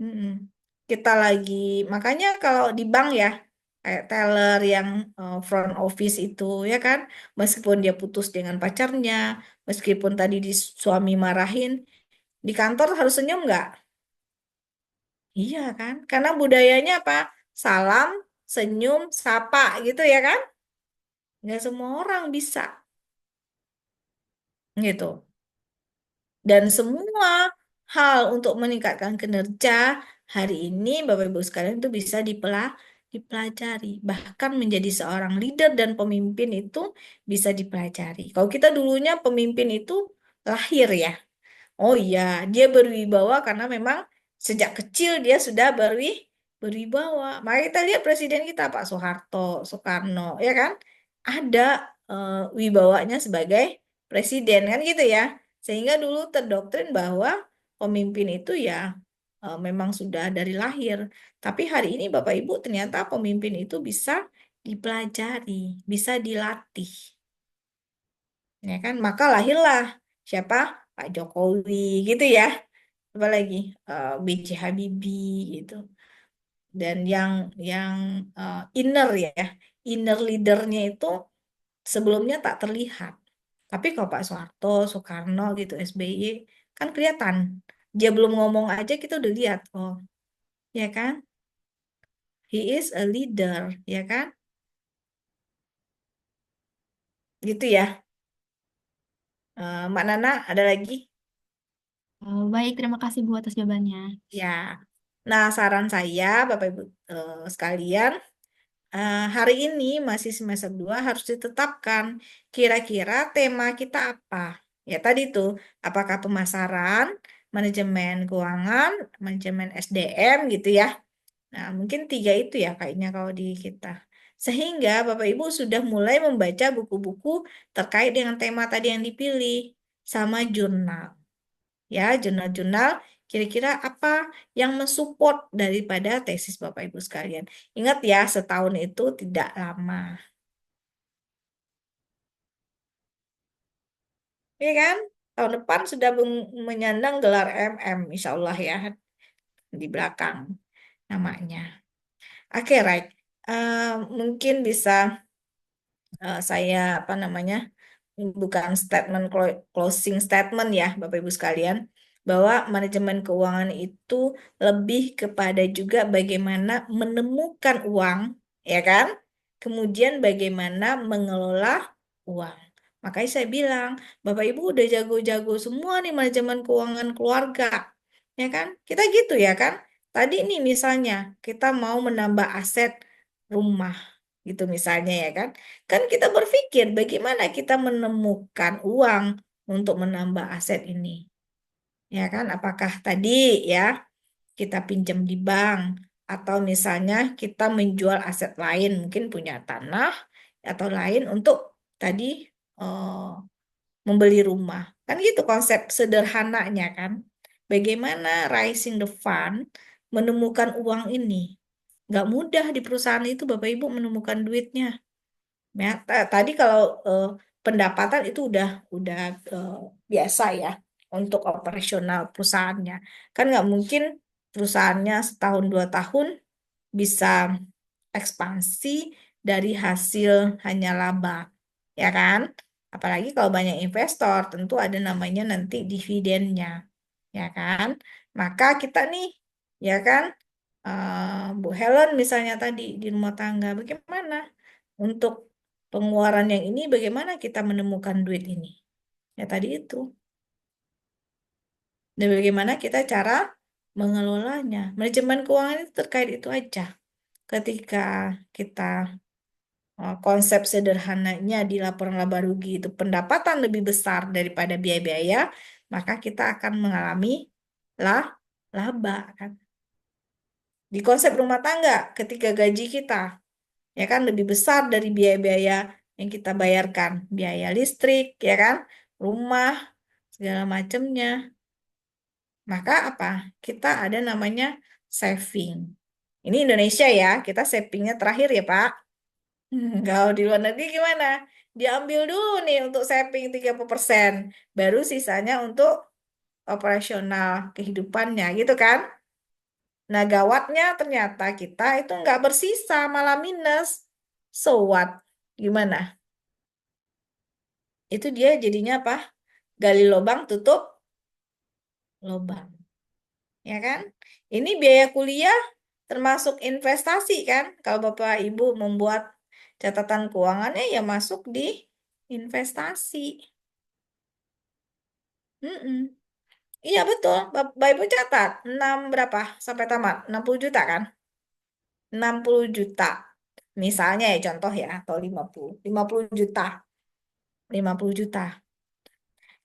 Mm-mm. Kita lagi, makanya kalau di bank ya, kayak teller yang front office itu, ya kan, meskipun dia putus dengan pacarnya, meskipun tadi di suami marahin, di kantor harus senyum nggak? Iya kan? Karena budayanya apa? Salam, senyum, sapa gitu ya kan? Nggak semua orang bisa gitu. Dan semua hal untuk meningkatkan kinerja hari ini, Bapak Ibu sekalian, itu bisa dipelajari. Bahkan menjadi seorang leader dan pemimpin itu bisa dipelajari. Kalau kita dulunya pemimpin itu lahir ya. Oh iya, dia berwibawa karena memang sejak kecil dia sudah berwibawa. Maka kita lihat presiden kita Pak Soeharto, Soekarno, ya kan? Ada wibawanya sebagai presiden kan gitu ya. Sehingga dulu terdoktrin bahwa pemimpin itu ya memang sudah dari lahir. Tapi hari ini Bapak Ibu ternyata pemimpin itu bisa dipelajari, bisa dilatih. Ya kan? Maka lahirlah siapa? Pak Jokowi gitu ya. Apalagi B.J. Habibie gitu. Dan yang inner ya, inner leadernya itu sebelumnya tak terlihat. Tapi kalau Pak Soeharto, Soekarno gitu, SBY kan kelihatan. Dia belum ngomong aja kita udah lihat, oh, ya kan? He is a leader, ya kan? Gitu ya. Mbak Nana, ada lagi? Baik, terima kasih Bu atas jawabannya. Ya. Nah, saran saya, Bapak Ibu sekalian, hari ini masih semester 2 harus ditetapkan kira-kira tema kita apa. Ya tadi tuh, apakah pemasaran, manajemen keuangan, manajemen SDM gitu ya. Nah, mungkin 3 itu ya kayaknya kalau di kita. Sehingga Bapak Ibu sudah mulai membaca buku-buku terkait dengan tema tadi yang dipilih sama jurnal. Ya, jurnal-jurnal kira-kira apa yang mensupport daripada tesis Bapak Ibu sekalian. Ingat ya, setahun itu tidak lama. Iya kan? Tahun depan sudah menyandang gelar MM, insya Allah ya, di belakang namanya. Oke, right. Mungkin bisa saya apa namanya, bukan statement closing statement ya Bapak Ibu sekalian, bahwa manajemen keuangan itu lebih kepada juga bagaimana menemukan uang, ya kan? Kemudian bagaimana mengelola uang. Makanya saya bilang, Bapak Ibu udah jago-jago semua nih manajemen keuangan keluarga. Ya kan? Kita gitu ya kan? Tadi nih misalnya kita mau menambah aset rumah gitu misalnya ya kan? Kan kita berpikir bagaimana kita menemukan uang untuk menambah aset ini. Ya kan? Apakah tadi ya kita pinjam di bank atau misalnya kita menjual aset lain, mungkin punya tanah atau lain untuk tadi eh, membeli rumah. Kan gitu konsep sederhananya kan. Bagaimana raising the fund menemukan uang ini. Nggak mudah di perusahaan itu Bapak Ibu menemukan duitnya. Ya, tadi kalau pendapatan itu udah eh, biasa ya untuk operasional perusahaannya. Kan nggak mungkin perusahaannya setahun 2 tahun bisa ekspansi dari hasil hanya laba, ya kan? Apalagi kalau banyak investor, tentu ada namanya nanti dividennya, ya kan? Maka kita nih, ya kan, Bu Helen misalnya tadi di rumah tangga, bagaimana untuk pengeluaran yang ini, bagaimana kita menemukan duit ini? Ya tadi itu. Dan bagaimana kita cara mengelolanya. Manajemen keuangan itu terkait itu aja. Ketika kita konsep sederhananya di laporan laba rugi itu pendapatan lebih besar daripada biaya-biaya, maka kita akan mengalami lah laba kan. Di konsep rumah tangga, ketika gaji kita ya kan lebih besar dari biaya-biaya yang kita bayarkan, biaya listrik ya kan, rumah segala macamnya, maka apa? Kita ada namanya saving. Ini Indonesia ya, kita savingnya terakhir ya Pak. Kalau di luar negeri gimana? Diambil dulu nih untuk saving 30%. Baru sisanya untuk operasional kehidupannya gitu kan. Nah, gawatnya ternyata kita itu nggak bersisa, malah minus. So what? Gimana? Itu dia jadinya apa? Gali lubang, tutup lubang. Ya kan? Ini biaya kuliah termasuk investasi kan? Kalau Bapak Ibu membuat catatan keuangannya ya masuk di investasi. Mm-mm. Iya betul. Bapak Ibu catat 6 berapa sampai tamat? 60 juta kan? 60 juta. Misalnya ya contoh ya atau 50 juta. 50 juta.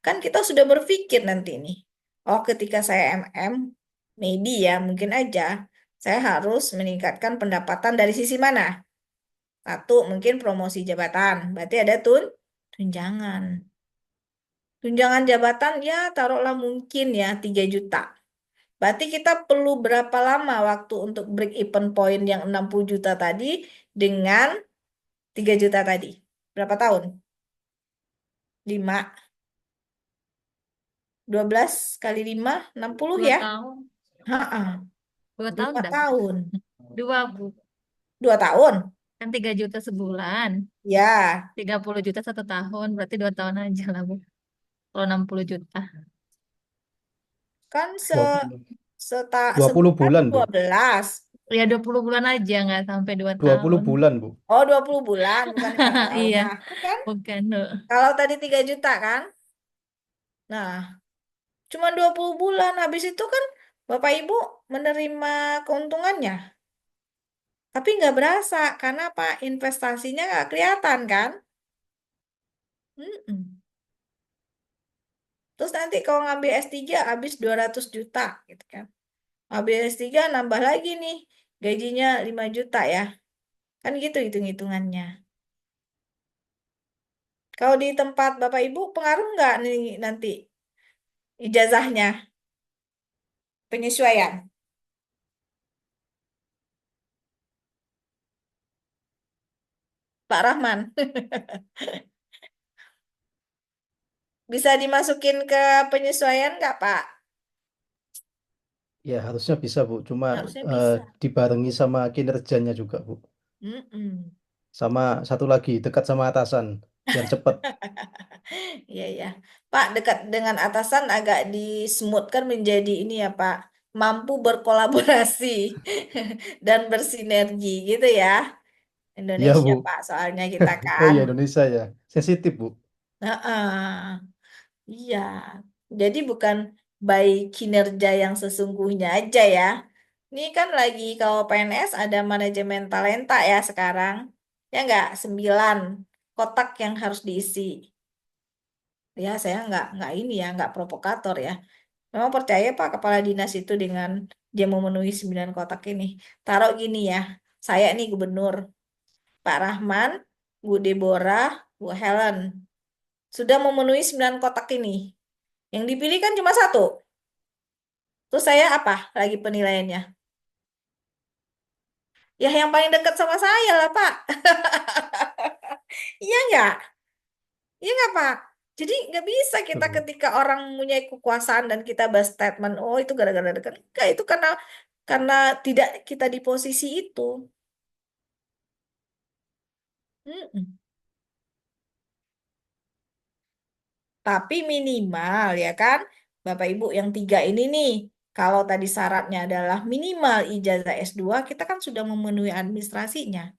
Kan kita sudah berpikir nanti nih. Oh, ketika saya MM, maybe ya mungkin aja saya harus meningkatkan pendapatan dari sisi mana? Satu, mungkin promosi jabatan. Berarti ada tunjangan. Tunjangan jabatan ya taruhlah mungkin ya 3 juta. Berarti kita perlu berapa lama waktu untuk break even point yang 60 juta tadi dengan 3 juta tadi? Berapa tahun? 5. 12 kali 5, 60 2 ya? tahun. Ha-ha. 2 tahun 2 dah. tahun. 2, Bu. 2 tahun? Kan 3 juta sebulan. Ya, 30 juta 1 tahun. Berarti 2 tahun aja lah, Bu. Kalau 60 juta. kan 20, 20 sebulan bulan, Bu. 12. Ya 20 bulan aja, nggak sampai 2 20 tahun. bulan, Bu. Oh, 20 bulan, bukan 5 tahun. Iya, Nah, kan bukan. kalau tadi 3 juta kan? Nah, cuma 20 bulan. Habis itu kan Bapak Ibu menerima keuntungannya. Tapi nggak berasa. Karena apa? Investasinya nggak kelihatan kan? Mm-mm. Terus nanti kalau ngambil S3 habis 200 juta gitu kan. Habis S3 nambah lagi nih. Gajinya 5 juta ya. Kan gitu hitung-hitungannya. Kalau di tempat Bapak Ibu pengaruh nggak nih nanti ijazahnya, penyesuaian? Pak Rahman, bisa dimasukin ke penyesuaian nggak Pak? Ya, harusnya bisa, Bu. Cuma Harusnya bisa. dibarengi sama kinerjanya juga, Bu. Mm-mm. Sama satu lagi, dekat sama atasan, biar cepat. Iya, ya. Pak, dekat dengan atasan agak disemutkan menjadi ini ya, Pak. Mampu berkolaborasi dan bersinergi gitu ya. Iya, Indonesia, Bu. Pak, soalnya kita Oh kan. iya, Indonesia ya. Sensitif, Bu. Heeh. Iya. Jadi bukan by kinerja yang sesungguhnya aja ya. Ini kan lagi kalau PNS ada manajemen talenta ya sekarang. Ya enggak, 9 kotak yang harus diisi. Ya, saya nggak ini ya, nggak provokator ya. Memang percaya Pak Kepala Dinas itu dengan dia memenuhi 9 kotak ini. Taruh gini ya, saya nih gubernur, Pak Rahman, Bu Deborah, Bu Helen. Sudah memenuhi 9 kotak ini. Yang dipilih kan cuma satu. Terus saya apa lagi penilaiannya? Ya yang paling dekat sama saya lah Pak. Iya nggak? Iya nggak Pak? Jadi nggak bisa kita Hmm. ketika orang mempunyai kekuasaan dan kita bahas statement, oh itu gara-gara dekat. Enggak, itu karena tidak kita di posisi itu. Mm-mm. Tapi minimal ya kan, Bapak Ibu yang 3 ini nih, kalau tadi syaratnya adalah minimal ijazah S2, kita kan sudah memenuhi administrasinya.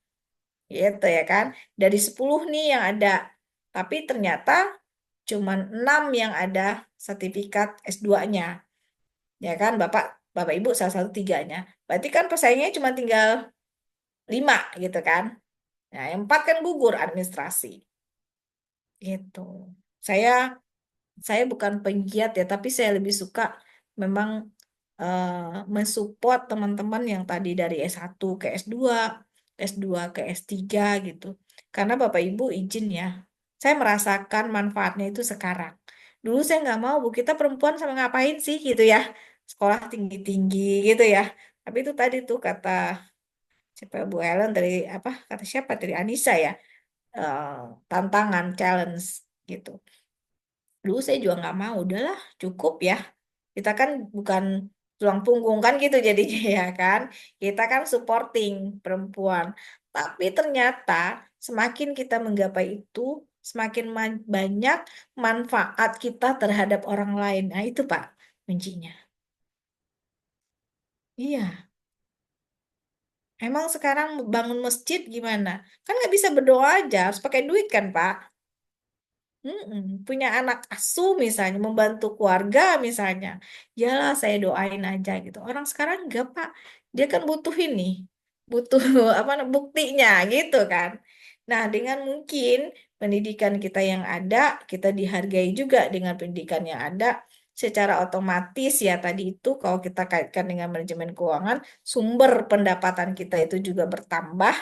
Gitu ya kan. Dari 10 nih yang ada. Tapi ternyata cuman 6 yang ada sertifikat S2-nya. Ya kan, Bapak Ibu salah satu 3-nya. Berarti kan pesaingnya cuma tinggal 5 gitu kan. Nah, yang 4 kan gugur administrasi. Gitu. Saya saya bukan penggiat ya, tapi saya lebih suka memang mensupport teman-teman yang tadi dari S1 ke S2, S2 ke S3 gitu. Karena Bapak Ibu izin ya, saya merasakan manfaatnya itu sekarang. Dulu saya nggak mau, Bu, kita perempuan sama ngapain sih gitu ya, sekolah tinggi-tinggi gitu ya. Tapi itu tadi tuh kata siapa Bu Ellen dari apa, kata siapa dari Anissa ya, eh, tantangan, challenge gitu. Dulu saya juga nggak mau, udahlah cukup ya. Kita kan bukan tulang punggung kan gitu jadinya ya kan. Kita kan supporting perempuan. Tapi ternyata semakin kita menggapai itu, semakin banyak manfaat kita terhadap orang lain. Nah, itu Pak kuncinya. Iya, emang sekarang bangun masjid gimana? Kan nggak bisa berdoa aja, harus pakai duit kan Pak? Punya anak asuh misalnya, membantu keluarga misalnya, yalah saya doain aja gitu. Orang sekarang enggak Pak, dia kan butuh ini, butuh apa buktinya gitu kan. Nah dengan mungkin pendidikan kita yang ada, kita dihargai juga dengan pendidikan yang ada, secara otomatis ya tadi itu kalau kita kaitkan dengan manajemen keuangan, sumber pendapatan kita itu juga bertambah,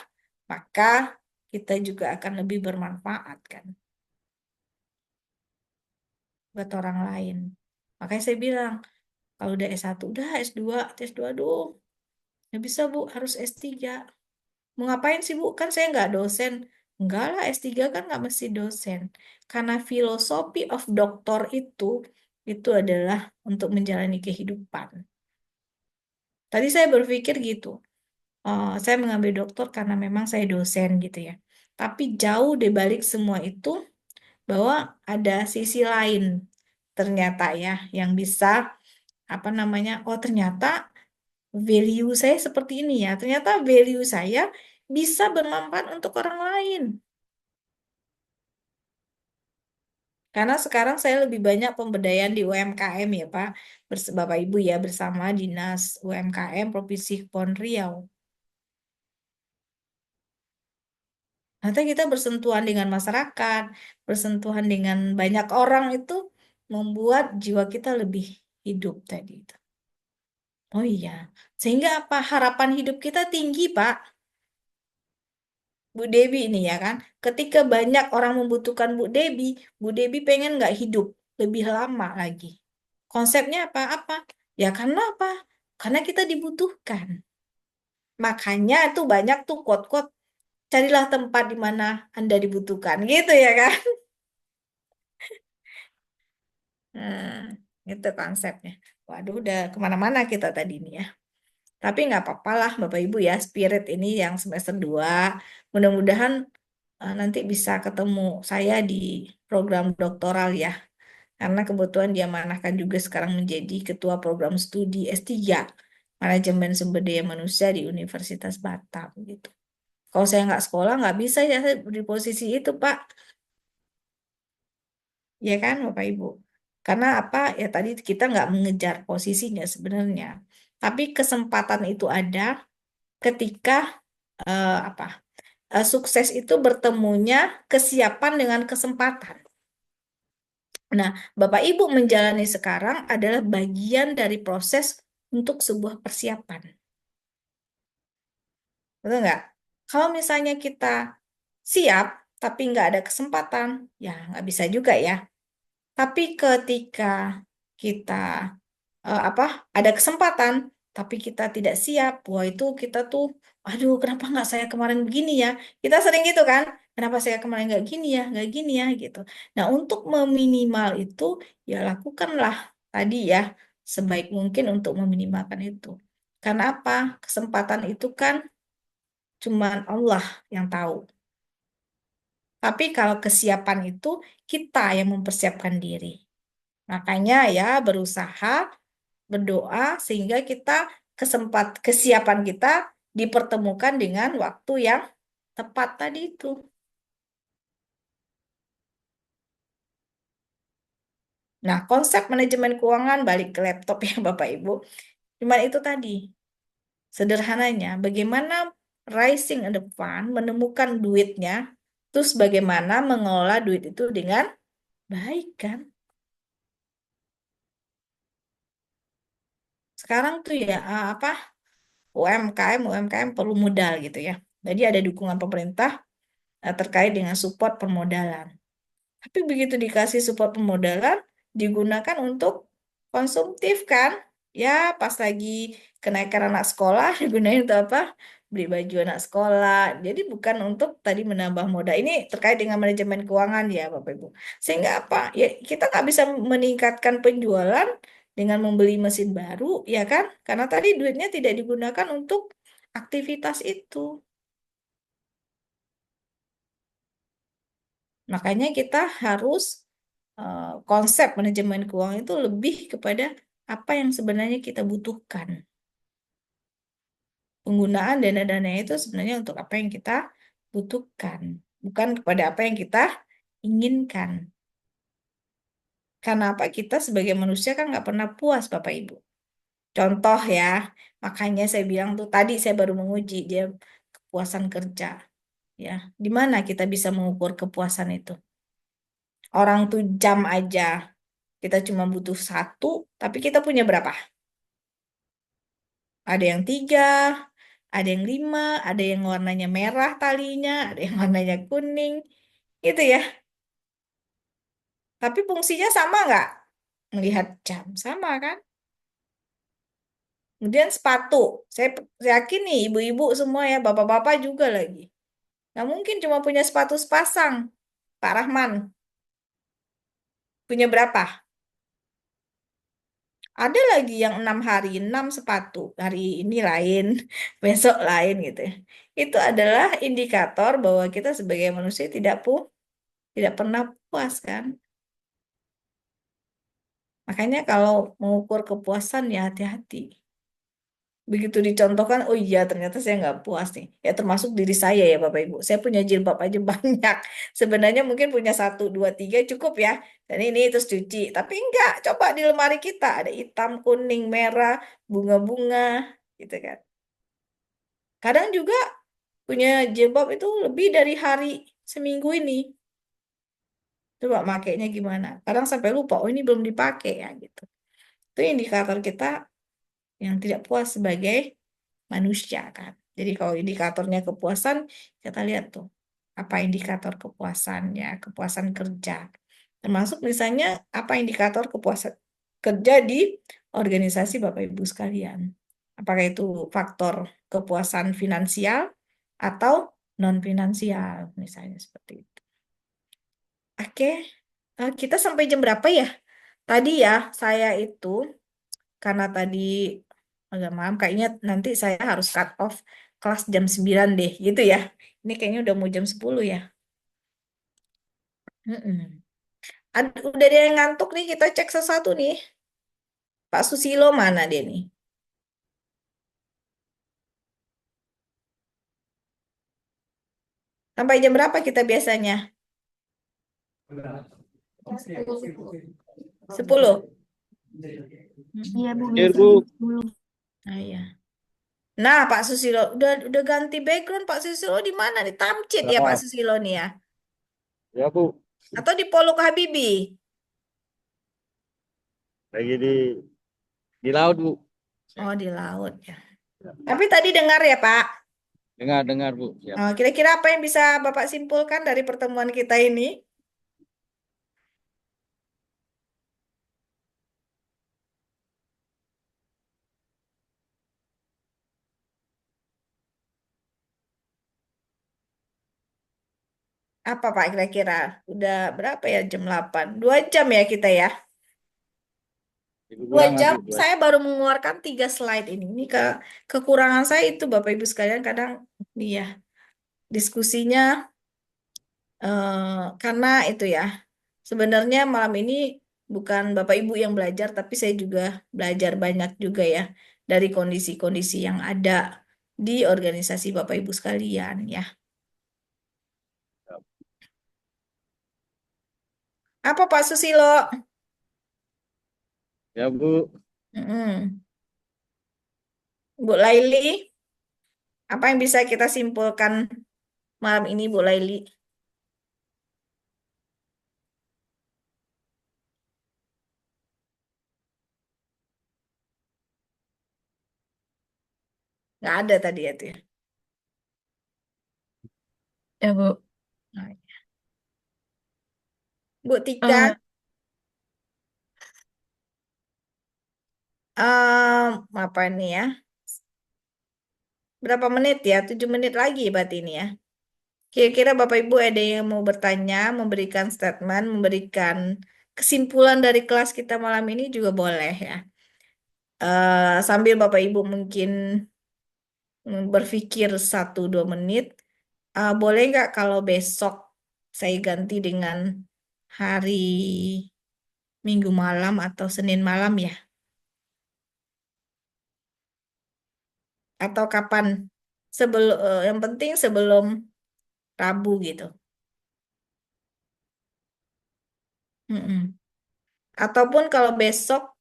maka kita juga akan lebih bermanfaat kan buat orang lain. Makanya saya bilang, kalau udah S1, udah S2, S2 dong. Nggak bisa Bu, harus S3. Mau ngapain sih Bu? Kan saya nggak dosen. Enggak lah, S3 kan nggak mesti dosen. Karena filosofi of doktor itu adalah untuk menjalani kehidupan. Tadi saya berpikir gitu, saya mengambil dokter karena memang saya dosen gitu ya. Tapi jauh di balik semua itu, bahwa ada sisi lain ternyata ya, yang bisa apa namanya, oh ternyata value saya seperti ini ya, ternyata value saya bisa bermanfaat untuk orang lain. Karena sekarang saya lebih banyak pemberdayaan di UMKM ya Pak, Bapak Ibu ya, bersama Dinas UMKM Provinsi Kepulauan Riau. Nanti kita bersentuhan dengan masyarakat, bersentuhan dengan banyak orang itu membuat jiwa kita lebih hidup tadi itu. Oh iya, sehingga apa, harapan hidup kita tinggi Pak. Bu Dewi ini ya kan, ketika banyak orang membutuhkan Bu Dewi pengen nggak hidup lebih lama lagi. Konsepnya apa? Apa? Ya karena apa? Karena kita dibutuhkan. Makanya itu banyak tuh quote-quote, carilah tempat di mana Anda dibutuhkan, gitu ya kan? Itu konsepnya. Waduh, udah kemana-mana kita tadi nih ya. Tapi nggak apa-apa lah Bapak Ibu ya, spirit ini yang semester 2. Mudah-mudahan nanti bisa ketemu saya di program doktoral ya. Karena kebetulan dia manahkan juga sekarang menjadi ketua program studi S3 Manajemen Sumber Daya Manusia di Universitas Batam gitu. Kalau saya nggak sekolah nggak bisa ya saya di posisi itu Pak. Ya kan Bapak Ibu. Karena apa ya, tadi kita nggak mengejar posisinya sebenarnya. Tapi kesempatan itu ada ketika apa sukses itu bertemunya kesiapan dengan kesempatan. Nah, Bapak Ibu menjalani sekarang adalah bagian dari proses untuk sebuah persiapan. Betul nggak? Kalau misalnya kita siap, tapi nggak ada kesempatan, ya nggak bisa juga ya. Tapi ketika kita apa ada kesempatan, tapi kita tidak siap, wah itu kita tuh, aduh kenapa nggak saya kemarin begini ya? Kita sering gitu kan? Kenapa saya kemarin nggak gini ya, nggak gini ya gitu. Nah untuk meminimal itu, ya lakukanlah tadi ya sebaik mungkin untuk meminimalkan itu. Karena apa? Kesempatan itu kan cuman Allah yang tahu. Tapi kalau kesiapan itu kita yang mempersiapkan diri. Makanya ya berusaha, berdoa sehingga kita kesiapan kita dipertemukan dengan waktu yang tepat tadi itu. Nah, konsep manajemen keuangan balik ke laptop ya Bapak Ibu. Cuman itu tadi. Sederhananya, bagaimana rising in the fund menemukan duitnya, terus bagaimana mengelola duit itu dengan baik kan? Sekarang tuh ya apa UMKM perlu modal gitu ya. Jadi ada dukungan pemerintah terkait dengan support permodalan. Tapi begitu dikasih support permodalan, digunakan untuk konsumtif kan? Ya, pas lagi kenaikan anak sekolah, digunakan untuk apa? Beli baju anak sekolah. Jadi bukan untuk tadi menambah modal. Ini terkait dengan manajemen keuangan ya, Bapak Ibu. Sehingga apa? Ya, kita nggak bisa meningkatkan penjualan dengan membeli mesin baru, ya kan? Karena tadi duitnya tidak digunakan untuk aktivitas itu. Makanya kita harus konsep manajemen keuangan itu lebih kepada apa yang sebenarnya kita butuhkan. Penggunaan dana-dana itu sebenarnya untuk apa yang kita butuhkan, bukan kepada apa yang kita inginkan. Karena apa? Kita sebagai manusia kan nggak pernah puas, Bapak Ibu. Contoh ya, makanya saya bilang tuh tadi saya baru menguji dia kepuasan kerja. Ya, di mana kita bisa mengukur kepuasan itu? Orang tuh jam aja kita cuma butuh satu, tapi kita punya berapa? Ada yang 3, ada yang 5, ada yang warnanya merah talinya, ada yang warnanya kuning, gitu ya. Tapi fungsinya sama nggak? Melihat jam, sama kan? Kemudian sepatu, saya yakin nih ibu-ibu semua ya, bapak-bapak juga lagi. Nggak mungkin cuma punya sepatu sepasang, Pak Rahman. Punya berapa? Ada lagi yang 6 hari, 6 sepatu. Hari ini lain, besok lain gitu ya. Itu adalah indikator bahwa kita sebagai manusia tidak pernah puas kan. Makanya kalau mengukur kepuasan ya hati-hati. Begitu dicontohkan, oh iya ternyata saya nggak puas nih. Ya termasuk diri saya ya Bapak Ibu. Saya punya jilbab aja banyak. Sebenarnya mungkin punya 1, 2, 3 cukup ya. Dan ini terus cuci. Tapi enggak, coba di lemari kita. Ada hitam, kuning, merah, bunga-bunga gitu kan. Kadang juga punya jilbab itu lebih dari hari seminggu ini. Coba makainya gimana. Kadang sampai lupa, oh ini belum dipakai ya gitu. Itu indikator kita yang tidak puas sebagai manusia kan. Jadi kalau indikatornya kepuasan, kita lihat tuh apa indikator kepuasannya, kepuasan kerja. Termasuk misalnya apa indikator kepuasan kerja di organisasi Bapak Ibu sekalian. Apakah itu faktor kepuasan finansial atau non finansial misalnya seperti itu. Oke, kita sampai jam berapa ya? Tadi ya saya itu karena tadi agak malam kayaknya nanti saya harus cut off kelas jam 9 deh gitu ya. Ini kayaknya udah mau jam 10 ya. Mm-mm. Udah ada yang ngantuk nih, kita cek sesuatu nih. Pak Susilo mana dia nih? Sampai jam berapa kita biasanya? 10. Iya Bu, Iya, biasanya Bu. jam 10. Ah, iya. Nah, Pak Susilo udah ganti background. Pak Susilo di mana nih? Tamcit ya Pak Ah, Susilo nih ya? ya, Bu. Atau di Poluk Habibie? Lagi di laut, Bu. Oh, di laut ya. Tapi tadi dengar ya Pak. Dengar, Bu. Siap. Kira-kira apa yang bisa Bapak simpulkan dari pertemuan kita ini? Apa Pak kira-kira? Udah berapa ya jam 8? 2 jam ya kita ya? Ibu 2 kurang jam Bu. saya baru mengeluarkan 3 slide ini. Ini kekurangan saya itu Bapak Ibu sekalian kadang nih ya diskusinya karena itu ya. Sebenarnya malam ini bukan Bapak Ibu yang belajar tapi saya juga belajar banyak juga ya dari kondisi-kondisi yang ada di organisasi Bapak Ibu sekalian ya. Apa Pak Susilo? Ya, Bu. Mm-mm. Bu Laili, apa yang bisa kita simpulkan malam ini Bu Laili? Nggak ada tadi ya tuh ya. Ya, Bu. Nah, Bu Tika, Eh, apa ini ya? Berapa menit ya? 7 menit lagi berarti ini ya. Kira-kira Bapak Ibu ada yang mau bertanya, memberikan statement, memberikan kesimpulan dari kelas kita malam ini juga boleh ya. Sambil Bapak Ibu mungkin berpikir 1-2 menit, boleh nggak kalau besok saya ganti dengan hari Minggu malam atau Senin malam ya? Atau kapan? Yang penting sebelum Rabu gitu. Mm-mm. Ataupun kalau besok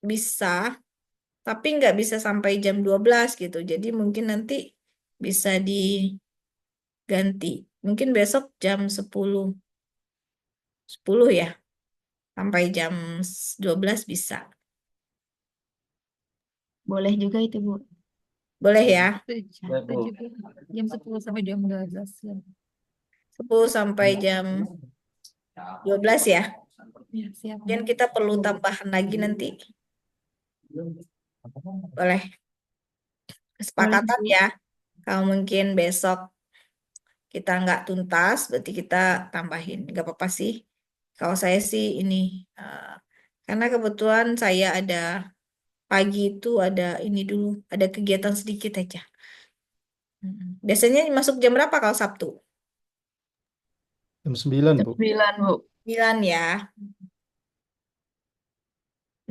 bisa, tapi nggak bisa sampai jam 12 gitu. Jadi mungkin nanti bisa diganti. Mungkin besok jam 10 ya, sampai jam 12 bisa. Boleh juga itu, Bu. Boleh ya? Setuju. Baik, Bu. Setuju, Bu. Jam 10 sampai jam 12 ya. 10 sampai jam 12 ya. Ya, siap, Bu. Mungkin kita perlu tambahan lagi nanti. Boleh. Boleh, Kesepakatan Bu. ya. Kalau mungkin besok kita nggak tuntas, berarti kita tambahin. Nggak apa-apa sih. Kalau saya sih ini, karena kebetulan saya ada pagi itu ada ini dulu, ada kegiatan sedikit aja. Biasanya masuk jam berapa kalau Sabtu? Jam 9, Bu. 9, Bu. 9 ya.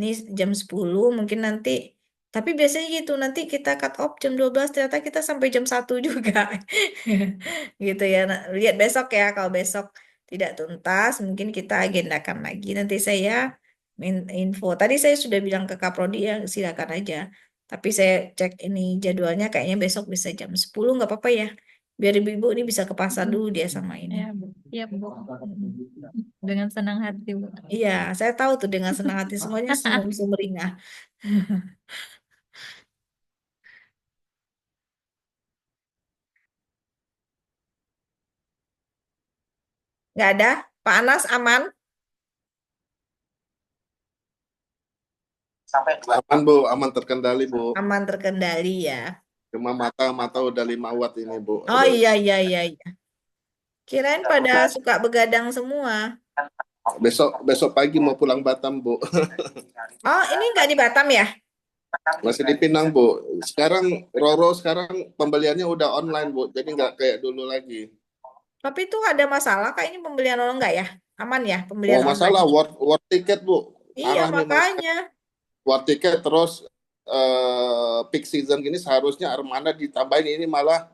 Ini jam 10 mungkin nanti. Tapi biasanya gitu, nanti kita cut off jam 12 ternyata kita sampai jam 1 juga. Gitu ya. Nah, lihat besok ya, kalau besok tidak tuntas, mungkin kita agendakan lagi. Nanti saya info. Tadi saya sudah bilang ke Kaprodi ya, silakan aja. Tapi saya cek ini jadwalnya kayaknya besok bisa jam 10 nggak apa-apa ya. Biar ibu-ibu ini bisa ke pasar dulu dia sama ini. Ya, Bu. Iya, Bu. Dengan senang hati, Bu. Iya, saya tahu tuh dengan senang hati semuanya senyum sumringah. Nggak ada? Pak Anas aman? Aman Bu, aman terkendali Bu. Aman terkendali ya. Cuma mata udah 5 watt ini Bu. Oh iya, iya, iya, iya. Kirain pada suka begadang semua. Besok pagi mau pulang Batam Bu. Oh, ini nggak di Batam ya? Masih di Pinang Bu. Sekarang Roro pembeliannya udah online Bu, jadi nggak kayak dulu lagi. Tapi itu ada masalah kayaknya pembelian orang nggak ya? Aman ya Oh pembelian masalah online? war tiket Bu. Iya, Arahnya makanya. war tiket terus peak season gini seharusnya Armada ditambahin, ini malah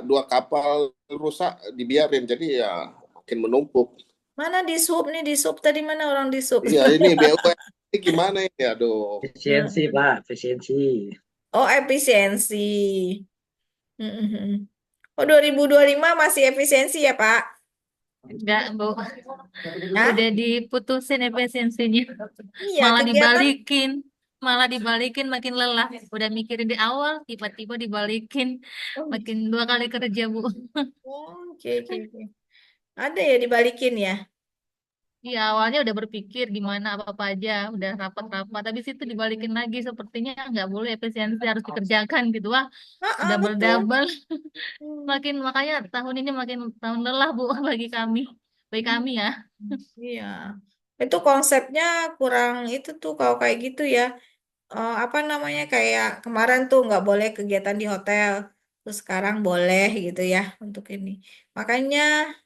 2 kapal rusak dibiarin, jadi ya makin menumpuk. Mana di sub nih, di sub tadi mana orang di sub? Iya ini BUMN ini gimana ini, aduh. Efisiensi, Pak, efisiensi. Oh, efisiensi. Mm-mm. Oh, 2025 masih efisiensi ya, Pak? Enggak, Bu. Hah? Udah diputusin efisiensinya. Iya, Malah kegiatan. dibalikin makin lelah. Udah mikirin di awal, tiba-tiba dibalikin. Oh, Makin 2 kali kerja, Bu. oke, oke, oke. Ada ya dibalikin ya? Iya, awalnya udah berpikir gimana apa-apa aja, udah rapat-rapat. Habis itu dibalikin lagi, sepertinya nggak boleh efisiensi harus dikerjakan gitu. Wah, Betul. double-double. Hmm. Makanya tahun ini makin tahun lelah, Bu, bagi kami ya. Iya, itu konsepnya kurang itu tuh kalau kayak gitu ya. Apa namanya kayak kemarin tuh nggak boleh kegiatan di hotel, terus sekarang boleh gitu ya untuk ini. Makanya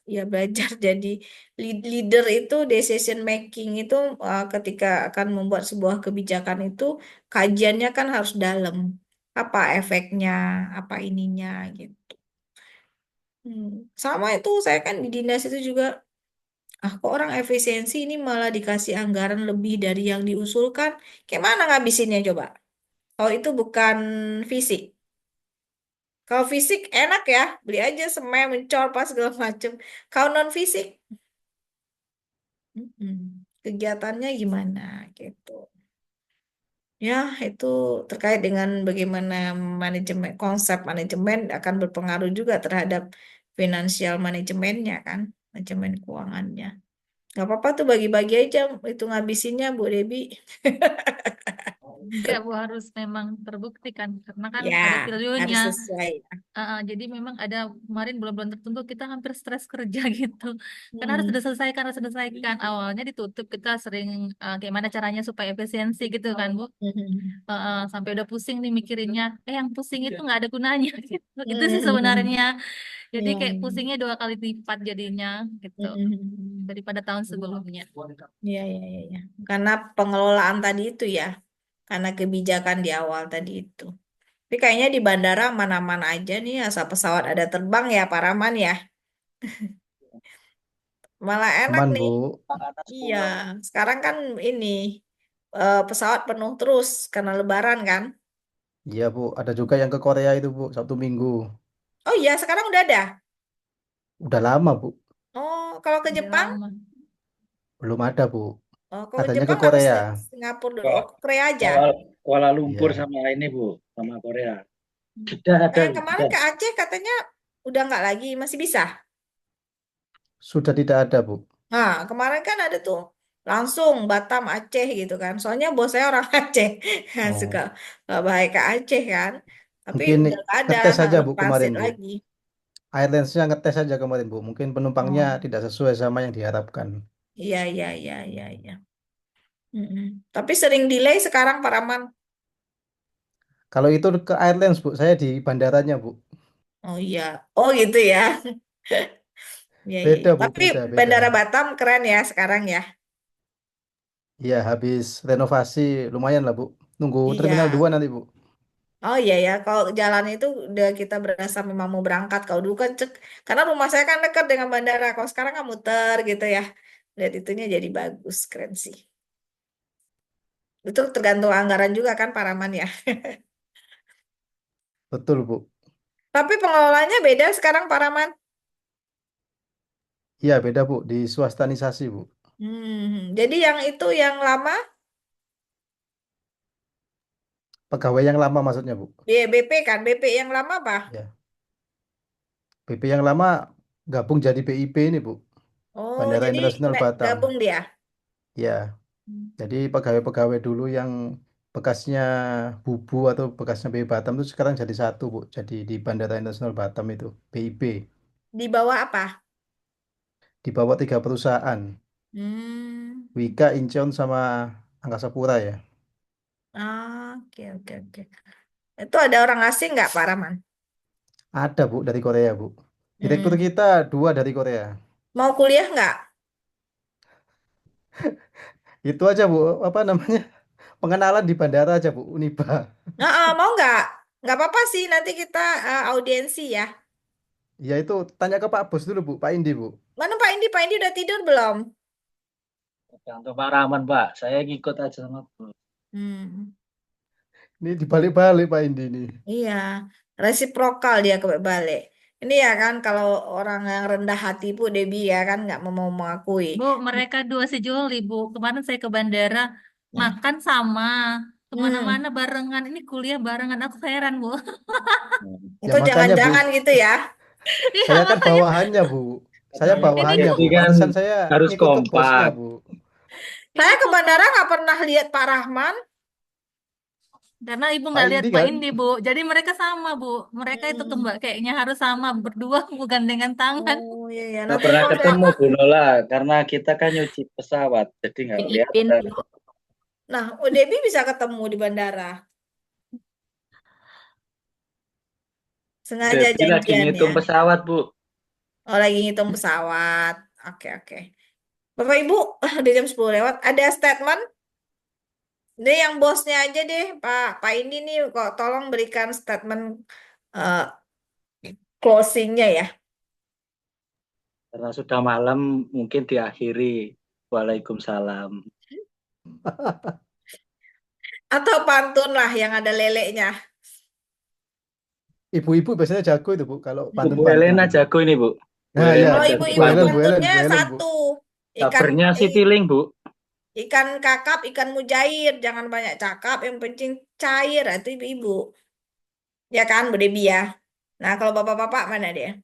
ya belajar jadi leader itu decision making itu ketika akan membuat sebuah kebijakan itu kajiannya kan harus dalam. Apa efeknya, apa ininya gitu. Sama itu saya kan di dinas itu juga. Kok orang efisiensi ini malah dikasih anggaran lebih dari yang diusulkan? Kayak mana ngabisinnya coba? Kalau itu bukan fisik. Kalau fisik enak ya, beli aja semen, mencor, pas segala macem. Kalau non fisik, kegiatannya gimana gitu. Ya, itu terkait dengan bagaimana manajemen, konsep manajemen akan berpengaruh juga terhadap financial manajemennya kan, manajemen keuangannya. Gak apa-apa tuh bagi-bagi aja itu ngabisinnya Bu Debi. Enggak, Bu, harus memang terbukti kan, karena kan Ya, ada harus videonya. sesuai. Jadi memang ada kemarin bulan-bulan tertentu kita hampir stres kerja gitu. Karena harus Hmm. diselesaikan, harus diselesaikan. Awalnya ditutup kita sering gimana caranya supaya efisiensi gitu kan, Bu. Hmm. Sampai udah pusing nih mikirinnya. Yang pusing itu nggak ada gunanya gitu. Itu sih Hmm. sebenarnya. Jadi Ya, kayak pusingnya 2 kali lipat jadinya gitu hmm. daripada tahun sebelumnya. Ya, ya, ya, ya. Karena pengelolaan tadi itu ya, karena kebijakan di awal tadi itu. Tapi kayaknya di bandara aman-aman aja nih, asal pesawat ada terbang ya, Pak Rahman ya. Malah enak Aman, nih. Bu. Iya, sekarang kan ini pesawat penuh terus karena Lebaran kan. Iya, Bu. Ada juga yang ke Korea itu, Bu, Sabtu Minggu. Oh iya, sekarang udah ada. Udah lama, Bu. Oh, kalau ke Udah Jepang? lama. Belum ada, Bu. Oh, kalau Adanya ke Jepang apa Korea. Singapura dulu? Oh, Kok ke Korea aja. Kuala Lumpur Iya. sama ini Bu, sama Korea. Tidak Nah, ada, yang kemarin tidak. ke Aceh katanya udah nggak lagi, masih bisa. Sudah tidak ada, Bu. Nah, kemarin kan ada tuh langsung Batam Aceh gitu kan. Soalnya bos saya orang Aceh, suka Oh, bahaya ke Aceh kan. Tapi mungkin udah nggak ada, ngetes saja, harus Bu, kemarin, transit Bu. lagi. Airlines-nya ngetes saja kemarin, Bu. Mungkin penumpangnya Oh, tidak sesuai sama yang diharapkan. iya, iya, iya, iya, iya. Mm-mm. Tapi sering delay sekarang Pak Rahman. Kalau itu ke Airlines, Bu, saya di bandaranya, Bu. Oh iya, oh gitu ya. Iya, iya, Beda, iya. Bu, Tapi beda, beda. Bandara Batam keren ya sekarang ya. Iya, habis renovasi lumayan lah, Bu. Nunggu Terminal Iya. 2 nanti, Bu. Oh iya ya, kalau jalan itu udah kita berasa memang mau berangkat. Kalau dulu kan karena rumah saya kan dekat dengan bandara. Kalau sekarang kan muter gitu ya. Lihat itunya jadi bagus, keren sih. Itu tergantung anggaran juga kan Pak Rahman ya. Betul, Bu. Tapi pengelolanya beda sekarang Pak Rahman. Iya, beda, Bu. Diswastanisasi, Bu. Jadi yang itu yang lama Pegawai yang lama maksudnya, Bu. BP kan, BP yang lama apa? Ya. BP yang lama gabung jadi BIP ini, Bu. Oh, Bandara jadi Internasional Batam. gabung dia. Ya, jadi pegawai-pegawai dulu yang bekasnya Bubu atau bekasnya BI Batam itu sekarang jadi satu, Bu. Jadi di Bandara Internasional Batam itu, BIP. Di bawah apa? Di bawah 3 perusahaan. Hmm. Wika, Incheon, sama Angkasa Pura ya. Oke, oke, oke. Itu ada orang asing nggak, Pak Rahman? Ada, Bu, dari Korea, Bu. Direktur Hmm. kita 2 dari Korea. Mau kuliah nggak? Itu aja, Bu. Apa namanya? Pengenalan di bandara aja, Bu. Uniba. Mau nggak? Nggak apa-apa sih, nanti kita audiensi ya. Ya itu tanya ke Pak Bos dulu, Bu. Pak Indi, Bu. Mana Pak Indi? Pak Indi udah tidur belum? Untuk Pak Rahman Pak, saya ngikut aja sama Bu. Hmm. Ini dibalik-balik Pak Indi ini. Iya, resiprokal dia ke balik. Ini ya kan, kalau orang yang rendah hati Bu Debi ya kan nggak mau mengakui. Bu, mereka dua sejoli, Bu. Kemarin saya ke bandara, Nah, makan sama, hmm. kemana-mana barengan. Ini kuliah barengan. Aku heran, Bu. Ya Itu makanya, Bu. jangan-jangan gitu ya. Iya, Saya kan makanya bawahannya, Bu. Saya Namanya ini bawahannya, kok Bu. jadi kan Pantesan saya harus ngikut ke bosnya, kompak. Bu. ini Saya ke kok bandara nggak pernah lihat Pak Rahman. karena ibu Pak nggak lihat Indi Pak kan? Indi, Bu. Jadi mereka sama, Bu. Mereka itu Hmm. kembali kayaknya harus sama berdua, bukan dengan tangan. Oh iya ya, Nggak nanti pernah kalau saya ketemu Bu Nola karena kita kan nyuci pesawat, jadi nggak Ipin, kelihatan. Bu. Nah, oh, Debbie bisa ketemu di bandara. Sengaja Debbie lagi janjian ya. ngitung pesawat Bu. Oh, lagi ngitung pesawat. Oke, oke. Bapak Ibu, udah jam 10 lewat. Ada statement? Deh yang bosnya aja deh, Pak ini nih kok tolong berikan statement eh, closingnya ya. Karena sudah malam, mungkin diakhiri. Waalaikumsalam. Atau pantun lah yang ada leleknya. Ibu-ibu biasanya jago itu, Bu. Kalau Bu pantun-pantun Elena itu. jago ini Bu. Bu Nah, ya. Elena Oh, jago Bu ibu-ibu Helen, pantun. Bu Helen, pantunnya Bu Helen, Bu. satu. Ikan Kabarnya i- Citiling Bu. ikan kakap, ikan mujair. Jangan banyak cakap, yang penting cair. Itu ibu-ibu. Ya kan, Bu Debi ya. Nah, kalau bapak-bapak mana dia?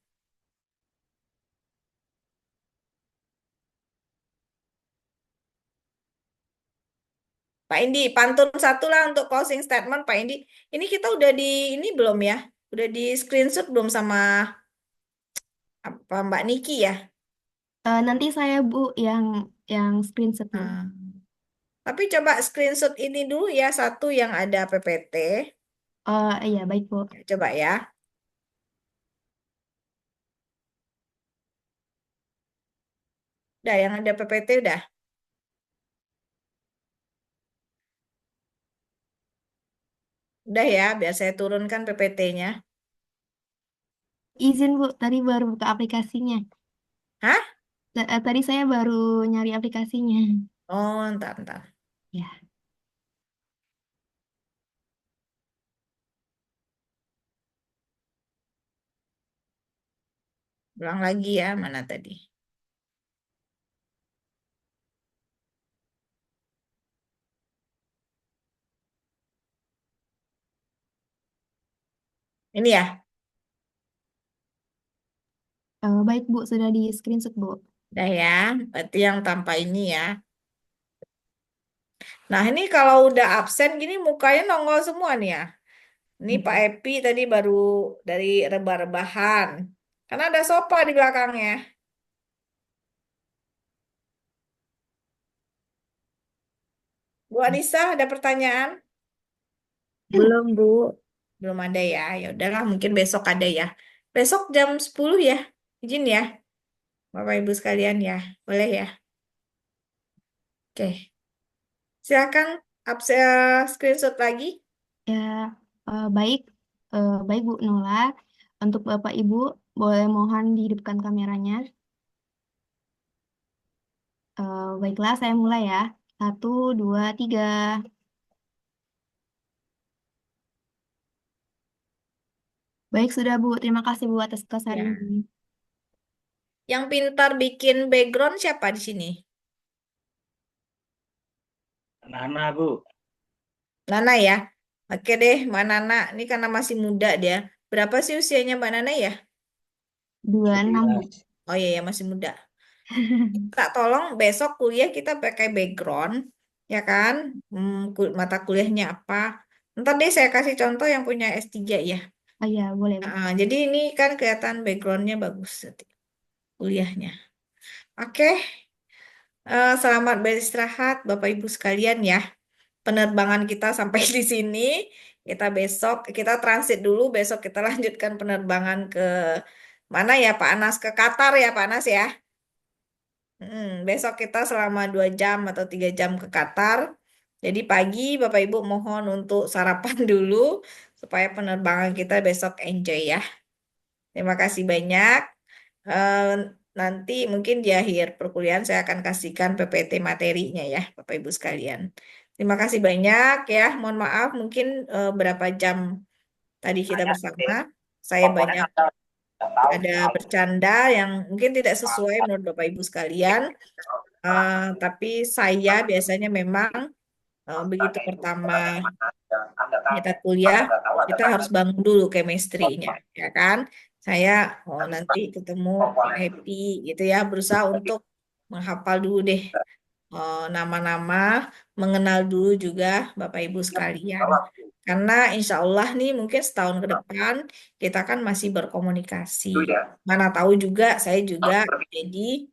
Pak Indi, pantun satu lah untuk closing statement, Pak Indi. Ini kita udah di ini belum ya? Udah di screenshot belum sama apa Mbak Niki ya? Nanti saya Bu yang screenshot Bu. Nah, tapi coba screenshot ini dulu ya, satu yang ada PPT. Iya baik Bu. Coba ya. Udah, yang ada PPT udah. Udah ya, biar saya turunkan PPT-nya. Izin Bu, tadi baru buka aplikasinya. Hah? Tadi saya baru nyari aplikasinya. Oh, entar. Ya. Ulang lagi ya, mana tadi? Ini ya. Baik Bu, sudah di screenshot Bu. Udah ya, berarti yang tanpa ini ya. Nah, ini kalau udah absen gini mukanya nongol semua nih ya. Ini Pak Epi tadi baru dari rebah-rebahan. Karena ada sofa di belakangnya. Bu Anissa, ada pertanyaan? Belum, Bu. Belum ada ya. Ya udahlah, mungkin besok ada ya. Besok jam 10 ya. Izin ya, Bapak Ibu sekalian ya. Boleh ya? Oke. Silakan screenshot lagi. Ya, baik, baik Bu Nola. Untuk Bapak Ibu, boleh mohon dihidupkan kameranya. Baiklah, saya mulai ya. 1, 2, 3. Baik, sudah Bu. Terima kasih Bu atas kelas hari Ya. ini. Yang pintar bikin background siapa di sini? Nana, Bu. Nana ya. Oke deh, Mbak Nana. Ini karena masih muda dia. Berapa sih usianya Mbak Nana ya? 26 Bu. 11. Oh iya ya, masih muda. Tak tolong besok kuliah kita pakai background, ya kan? Mata kuliahnya apa? Ntar deh saya kasih contoh yang punya S3 ya. Oh iya, boleh Bu. Jadi ini kan kelihatan backgroundnya bagus nanti kuliahnya. Oke, selamat beristirahat Bapak Ibu sekalian ya. Penerbangan kita sampai di sini. Kita transit dulu. Besok kita lanjutkan penerbangan ke mana ya Pak Anas? Ke Qatar ya Pak Anas ya. Besok kita selama 2 jam atau 3 jam ke Qatar. Jadi pagi Bapak Ibu mohon untuk sarapan dulu supaya penerbangan kita besok enjoy ya. Terima kasih banyak. Eh, Nanti mungkin di akhir perkuliahan saya akan kasihkan PPT materinya ya Bapak Ibu sekalian. Terima kasih banyak ya. Mohon maaf mungkin berapa jam tadi kita bersama. Saya banyak ada bercanda yang mungkin tidak sesuai menurut Bapak Ibu sekalian. Tapi saya biasanya memang begitu pertama kita kuliah, kita harus bangun dulu chemistry-nya, ya kan? Saya nanti ketemu Pak Happy gitu ya, berusaha untuk menghafal dulu deh nama-nama, mengenal dulu juga Bapak Ibu sekalian. Karena insya Allah nih mungkin setahun ke depan kita kan masih berkomunikasi. Mana tahu juga saya juga jadi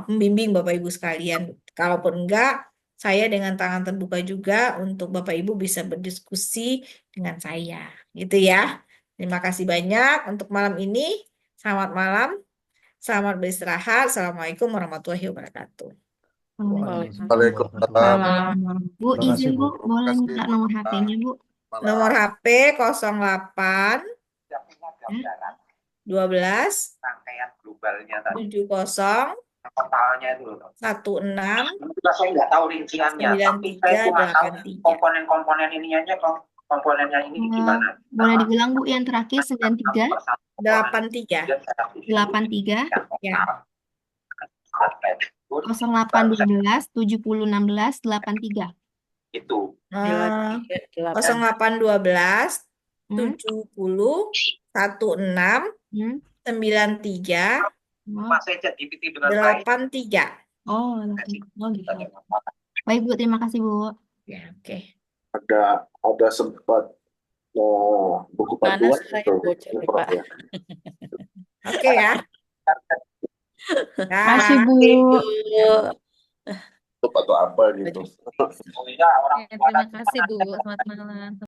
pembimbing Bapak Ibu sekalian. Kalaupun enggak, saya dengan tangan terbuka juga untuk Bapak Ibu bisa berdiskusi dengan saya. Gitu ya. Terima kasih banyak untuk malam ini. Selamat malam. Selamat beristirahat. Assalamualaikum warahmatullahi wabarakatuh. Waalaikumsalam. Salam. Bu, Terima kasih, izin Bu. Bu, boleh Terima kasih, minta Bu. nomor HP-nya Bu. Nomor HP 08 Ya. 12 rangkaian globalnya tadi 70 totalnya itu loh. 16 Juga saya nggak tahu rinciannya, tapi saya cuma tahu 9383. komponen-komponen ininya aja, komponennya ini gimana. Boleh diulang Bu yang terakhir 93 83. 83 Ya. 0812 70 16 83. Itu. 0812 Hmm. 70 16 Hmm. 93 Oh, Masih chat GPT dengan baik. 83. oh, gitu. Baik Bu, terima kasih Bu. Ya, oke. Ada sempat buku Mana panduan suaranya itu, bocor nih, Prof Pak? ya. Oke ya. Makasih, Dah. Bu. Bu. Atau apa gitu. Sehingga orang Ya, tua terima kasih Bu. Selamat malam.